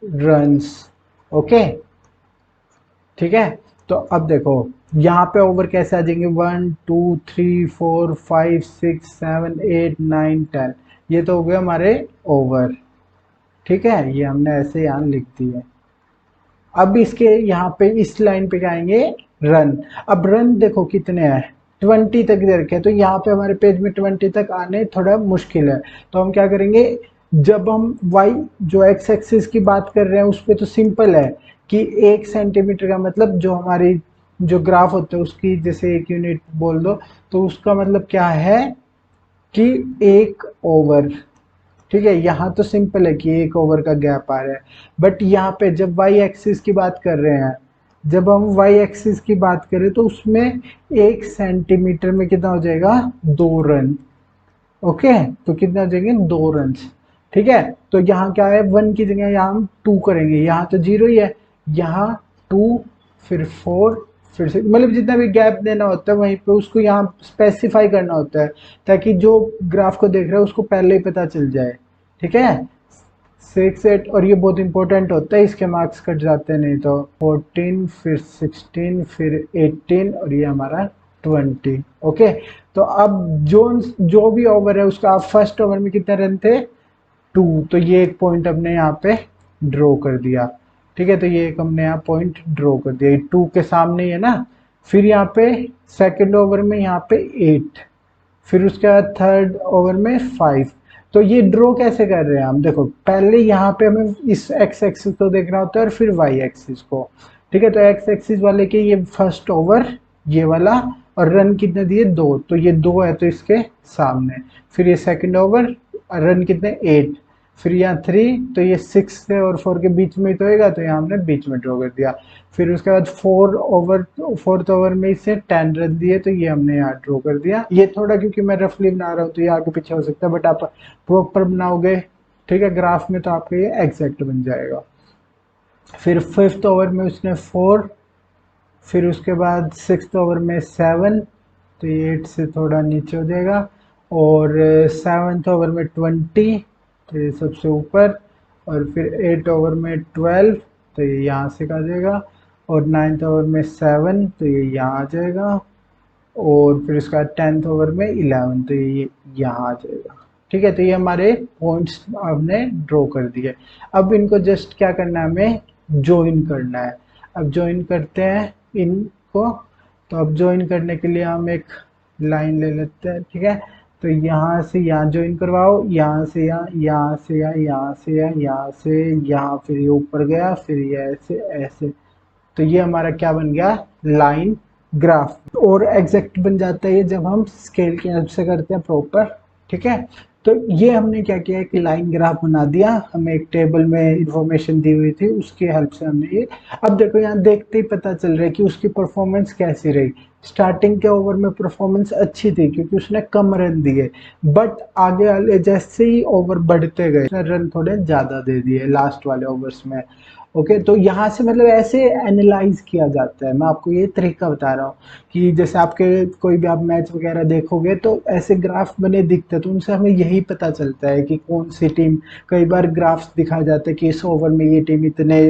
रन्स। ओके, ठीक है, तो अब देखो यहाँ पे ओवर कैसे आ जाएंगे, 1 2 3 4 5 6 7 8 9 10, ये तो हो गया हमारे ओवर। ठीक है, ये हमने ऐसे यहाँ लिख दिए। अब इसके यहाँ पे इस लाइन पे क्या आएंगे, रन। अब रन देखो कितने हैं, 20 तक दे रखे हैं, तो यहाँ पे हमारे पेज में 20 तक आने थोड़ा मुश्किल है। तो हम क्या करेंगे, जब हम वाई जो एक्स एक्सिस की बात कर रहे हैं उस पर तो सिंपल है कि 1 सेंटीमीटर का मतलब जो हमारी जो ग्राफ होते हैं उसकी जैसे 1 यूनिट बोल दो, तो उसका मतलब क्या है कि 1 ओवर। ठीक है, यहाँ तो सिंपल है कि 1 ओवर का गैप आ रहा है, बट यहाँ पे जब वाई एक्सिस की बात कर रहे हैं, जब हम वाई एक्सिस की बात करें तो उसमें 1 सेंटीमीटर में कितना हो जाएगा, 2 रन। ओके, तो कितना हो जाएंगे, 2 रन। ठीक है, तो यहाँ क्या है, 1 की जगह यहाँ हम 2 करेंगे, यहाँ तो 0 ही है, यहाँ 2 फिर 4 फिर से, मतलब जितना भी गैप देना होता है वहीं पे उसको यहाँ स्पेसिफाई करना होता है, ताकि जो ग्राफ को देख रहा है उसको पहले ही पता चल जाए। ठीक है, 6 8, और ये बहुत इंपॉर्टेंट होता है, इसके मार्क्स कट जाते हैं नहीं तो। 14 फिर 16 फिर 18 और ये हमारा 20। ओके, तो अब जो जो भी ओवर है उसका, आप फर्स्ट ओवर में कितने रन थे, 2, तो ये एक पॉइंट हमने यहाँ पे ड्रॉ कर दिया। ठीक है, तो ये एक हमने यहाँ पॉइंट ड्रॉ कर दिया, 2 के सामने ही है ना। फिर यहाँ पे सेकंड ओवर में यहाँ पे 8, फिर उसके बाद थर्ड ओवर में 5। तो ये ड्रॉ कैसे कर रहे हैं हम, देखो पहले यहाँ पे हमें इस एक्स एक्सिस को देखना होता है और फिर वाई एक्सिस को। ठीक है, तो एक्स एक्सिस वाले के ये फर्स्ट ओवर ये वाला, और रन कितने दिए, 2, तो ये 2 है तो इसके सामने। फिर ये सेकंड ओवर, रन कितने, 8, फिर यहाँ 3, तो ये 6 से और 4 के बीच में तो होगा, तो यहाँ हमने बीच में ड्रॉ कर दिया। फिर उसके बाद 4th ओवर में इसे 10 रन दिए, तो ये हमने यहाँ ड्रॉ कर दिया। ये थोड़ा क्योंकि मैं रफली बना रहा हूँ तो ये आगे पीछे हो सकता है, बट आप प्रॉपर बनाओगे ठीक है ग्राफ में, तो आपका ये एग्जैक्ट बन जाएगा। फिर 5th ओवर में उसने 4, फिर उसके बाद 6th ओवर में 7, तो ये 8 से थोड़ा नीचे हो जाएगा, और 7th ओवर में 20, तो ये सबसे ऊपर, और फिर 8 ओवर में 12, तो ये यहाँ से आ जाएगा, और 9th ओवर में 7, तो ये यहाँ आ जाएगा, और फिर इसका 10th ओवर में 11, तो ये यहाँ आ जाएगा। ठीक है, तो ये हमारे पॉइंट्स हमने ड्रॉ कर दिए। अब इनको जस्ट क्या करना है, हमें ज्वाइन करना है। अब ज्वाइन करते हैं इनको, तो अब ज्वाइन करने के लिए हम एक लाइन ले लेते हैं। ठीक है, तो यहाँ से यहाँ ज्वाइन करवाओ, यहाँ से यहाँ, यहाँ से यहाँ, यहाँ से यहाँ, यहाँ से यहाँ, फिर ये ऊपर गया, फिर ये ऐसे ऐसे, तो ये हमारा क्या बन गया, लाइन ग्राफ। और एग्जैक्ट बन जाता है ये जब हम स्केल की हेल्प से करते हैं प्रॉपर। ठीक है, तो ये हमने क्या किया, एक लाइन ग्राफ बना दिया, हमें एक टेबल में इंफॉर्मेशन दी हुई थी उसकी हेल्प से हमने ये। अब देखो यहाँ देखते ही पता चल रहा है कि उसकी परफॉर्मेंस कैसी रही। स्टार्टिंग के ओवर में परफॉर्मेंस अच्छी थी क्योंकि उसने कम रन दिए, बट आगे वाले जैसे ही ओवर बढ़ते गए उसने रन थोड़े ज़्यादा दे दिए लास्ट वाले ओवर्स में। ओके, तो यहाँ से मतलब ऐसे एनालाइज किया जाता है। मैं आपको ये तरीका बता रहा हूँ कि जैसे आपके कोई भी आप मैच वगैरह देखोगे तो ऐसे ग्राफ बने दिखते हैं, तो उनसे हमें यही पता चलता है कि कौन सी टीम, कई बार ग्राफ्स दिखाया जाता है कि इस ओवर में ये टीम इतने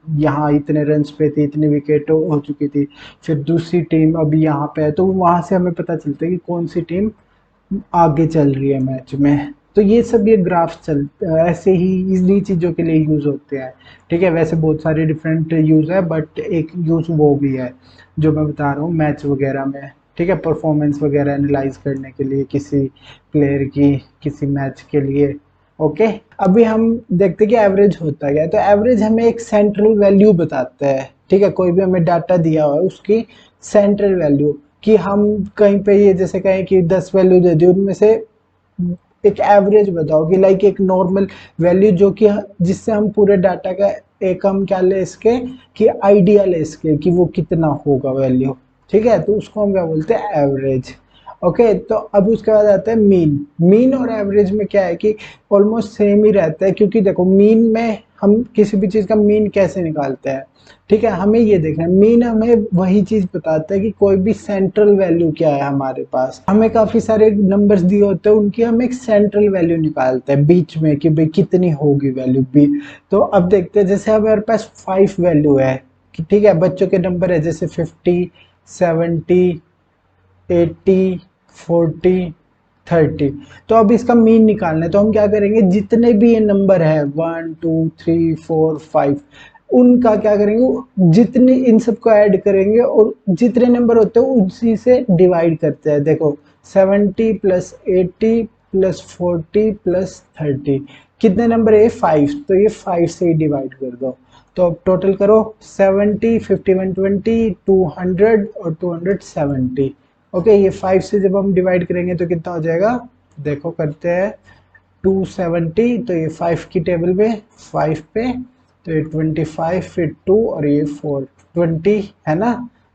यहाँ इतने रन्स पे थी, इतनी विकेट हो चुकी थी, फिर दूसरी टीम अभी यहाँ पे है, तो वहाँ से हमें पता चलता है कि कौन सी टीम आगे चल रही है मैच में। तो ये सब ये ग्राफ ऐसे ही इन्हीं चीज़ों के लिए यूज़ होते हैं। ठीक है, वैसे बहुत सारे डिफरेंट यूज़ है, बट एक यूज़ वो भी है जो मैं बता रहा हूँ मैच वगैरह में। ठीक है, परफॉर्मेंस वगैरह एनालाइज करने के लिए किसी प्लेयर की, किसी मैच के लिए। ओके, अभी हम देखते हैं कि एवरेज होता है, तो एवरेज हमें एक सेंट्रल वैल्यू बताता है। ठीक है, कोई भी हमें डाटा दिया हुआ है उसकी सेंट्रल वैल्यू, कि हम कहीं पे ये जैसे कहें कि 10 वैल्यू दे दी, उनमें से एक एवरेज बताओ कि लाइक एक नॉर्मल वैल्यू जो कि जिससे हम पूरे डाटा का एक हम क्या ले इसके कि आइडिया ले इसके कि वो कितना होगा वैल्यू। ठीक है, तो उसको हम क्या बोलते हैं, एवरेज। ओके, तो अब उसके बाद आता है मीन। मीन और एवरेज में क्या है कि ऑलमोस्ट सेम ही रहता है, क्योंकि देखो मीन में हम किसी भी चीज़ का मीन कैसे निकालते हैं। ठीक है, हमें ये देखना है, मीन हमें वही चीज़ बताता है कि कोई भी सेंट्रल वैल्यू क्या है हमारे पास। हमें काफ़ी सारे नंबर्स दिए होते हैं, उनकी हम एक सेंट्रल वैल्यू निकालते हैं बीच में कि भाई कितनी होगी वैल्यू बी। तो अब देखते हैं, जैसे हमारे पास 5 वैल्यू है, ठीक है, बच्चों के नंबर है जैसे 50, 70, 80, 40, 30। तो अब इसका मीन निकालना है, तो हम क्या करेंगे, जितने भी ये नंबर है 1 2 3 4 5, उनका क्या करेंगे, जितने इन सबको ऐड करेंगे और जितने नंबर होते हैं उसी से डिवाइड करते हैं। देखो 70 प्लस 80 प्लस 40 प्लस 30, कितने नंबर है, 5, तो ये 5 से ही डिवाइड कर दो। तो अब टोटल करो, 70, 51, 20, 200 और 270। ओके, ये 5 से जब हम डिवाइड करेंगे तो कितना हो जाएगा, देखो करते हैं, 270, तो ये 5 की टेबल में 5 पे, तो ये 25 फिर 2 और ये 4, 20 है ना,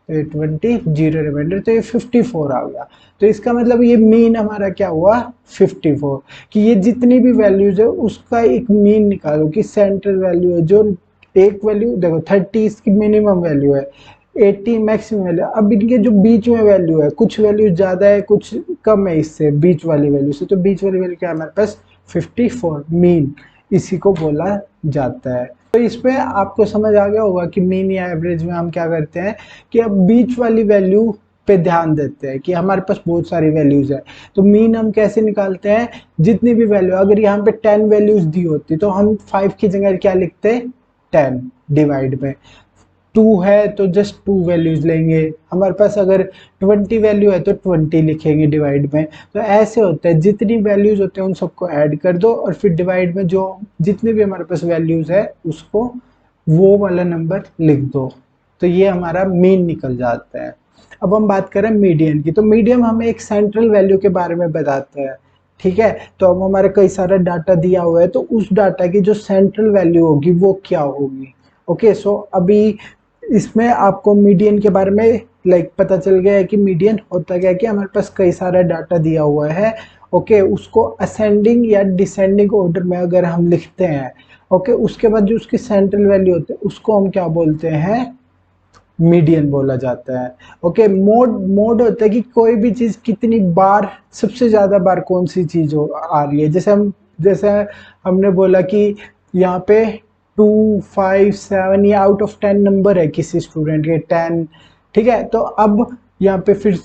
तो ये 20, जीरो रिमाइंडर, तो ये 54 आ गया। तो इसका मतलब ये मीन हमारा क्या हुआ, 54। कि ये जितनी भी वैल्यूज है उसका एक मीन निकालो कि सेंट्रल वैल्यू है, जो एक वैल्यू देखो 30 इसकी मिनिमम वैल्यू है, 80 मैक्सिमम वैल्यू। अब इनके जो बीच में वैल्यू है, कुछ वैल्यू ज़्यादा है कुछ कम है इससे, बीच वाली वैल्यू से, तो बीच वाली वैल्यू क्या है हमारे पास, 54 मीन, इसी को बोला जाता है। तो इसमें आपको समझ आ गया होगा कि मीन या एवरेज में हम क्या करते हैं कि अब बीच वाली वैल्यू पे ध्यान देते हैं कि हमारे पास बहुत सारी वैल्यूज है। तो मीन हम कैसे निकालते हैं, जितनी भी वैल्यू, अगर यहाँ पे 10 वैल्यूज दी होती तो हम 5 की जगह क्या लिखते, 10 डिवाइड में, 2 है तो जस्ट 2 वैल्यूज लेंगे, हमारे पास अगर 20 वैल्यू है तो 20 लिखेंगे डिवाइड में। तो ऐसे होता है, जितनी वैल्यूज होते हैं उन सबको ऐड कर दो और फिर डिवाइड में जो जितने भी हमारे पास वैल्यूज है उसको वो वाला नंबर लिख दो, तो ये हमारा मीन निकल जाता है। अब हम बात करें मीडियन की, तो मीडियन हमें एक सेंट्रल वैल्यू के बारे में बताता है। ठीक है, तो अब हमारे कई सारा डाटा दिया हुआ है, तो उस डाटा की जो सेंट्रल वैल्यू होगी वो क्या होगी। ओके, सो अभी इसमें आपको मीडियन के बारे में पता चल गया है कि मीडियन होता क्या है, कि हमारे पास कई सारा डाटा दिया हुआ है। ओके, उसको असेंडिंग या डिसेंडिंग ऑर्डर में अगर हम लिखते हैं, ओके, उसके बाद जो उसकी सेंट्रल वैल्यू होती है उसको हम क्या बोलते हैं, मीडियन बोला जाता है। ओके, मोड मोड होता है कि कोई भी चीज कितनी बार, सबसे ज्यादा बार कौन सी चीज आ रही है। जैसे हमने बोला कि यहाँ पे 2, 5, 7 ये आउट ऑफ 10 नंबर है किसी स्टूडेंट के, 10। ठीक है, तो अब यहाँ पे फिर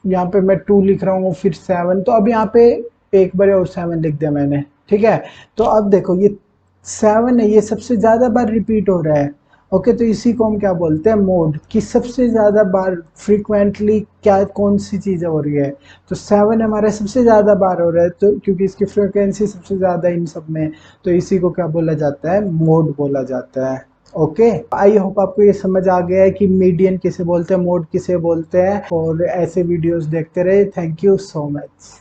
यहाँ पे मैं 2 लिख रहा हूँ, फिर 7, तो अब यहाँ पे एक बार और 7 लिख दिया मैंने। ठीक है, तो अब देखो ये 7 है, ये सबसे ज्यादा बार रिपीट हो रहा है। ओके, तो इसी को हम क्या बोलते हैं, मोड, कि सबसे ज्यादा बार फ्रीक्वेंटली क्या कौन सी चीज हो रही है। तो 7 हमारा सबसे ज्यादा बार हो रहा है, तो क्योंकि इसकी फ्रीक्वेंसी सबसे ज्यादा इन सब में, तो इसी को क्या बोला जाता है, मोड बोला जाता है। ओके, आई होप आपको ये समझ आ गया है कि मीडियन किसे बोलते हैं, मोड किसे बोलते हैं, और ऐसे वीडियोस देखते रहे। Thank you so much.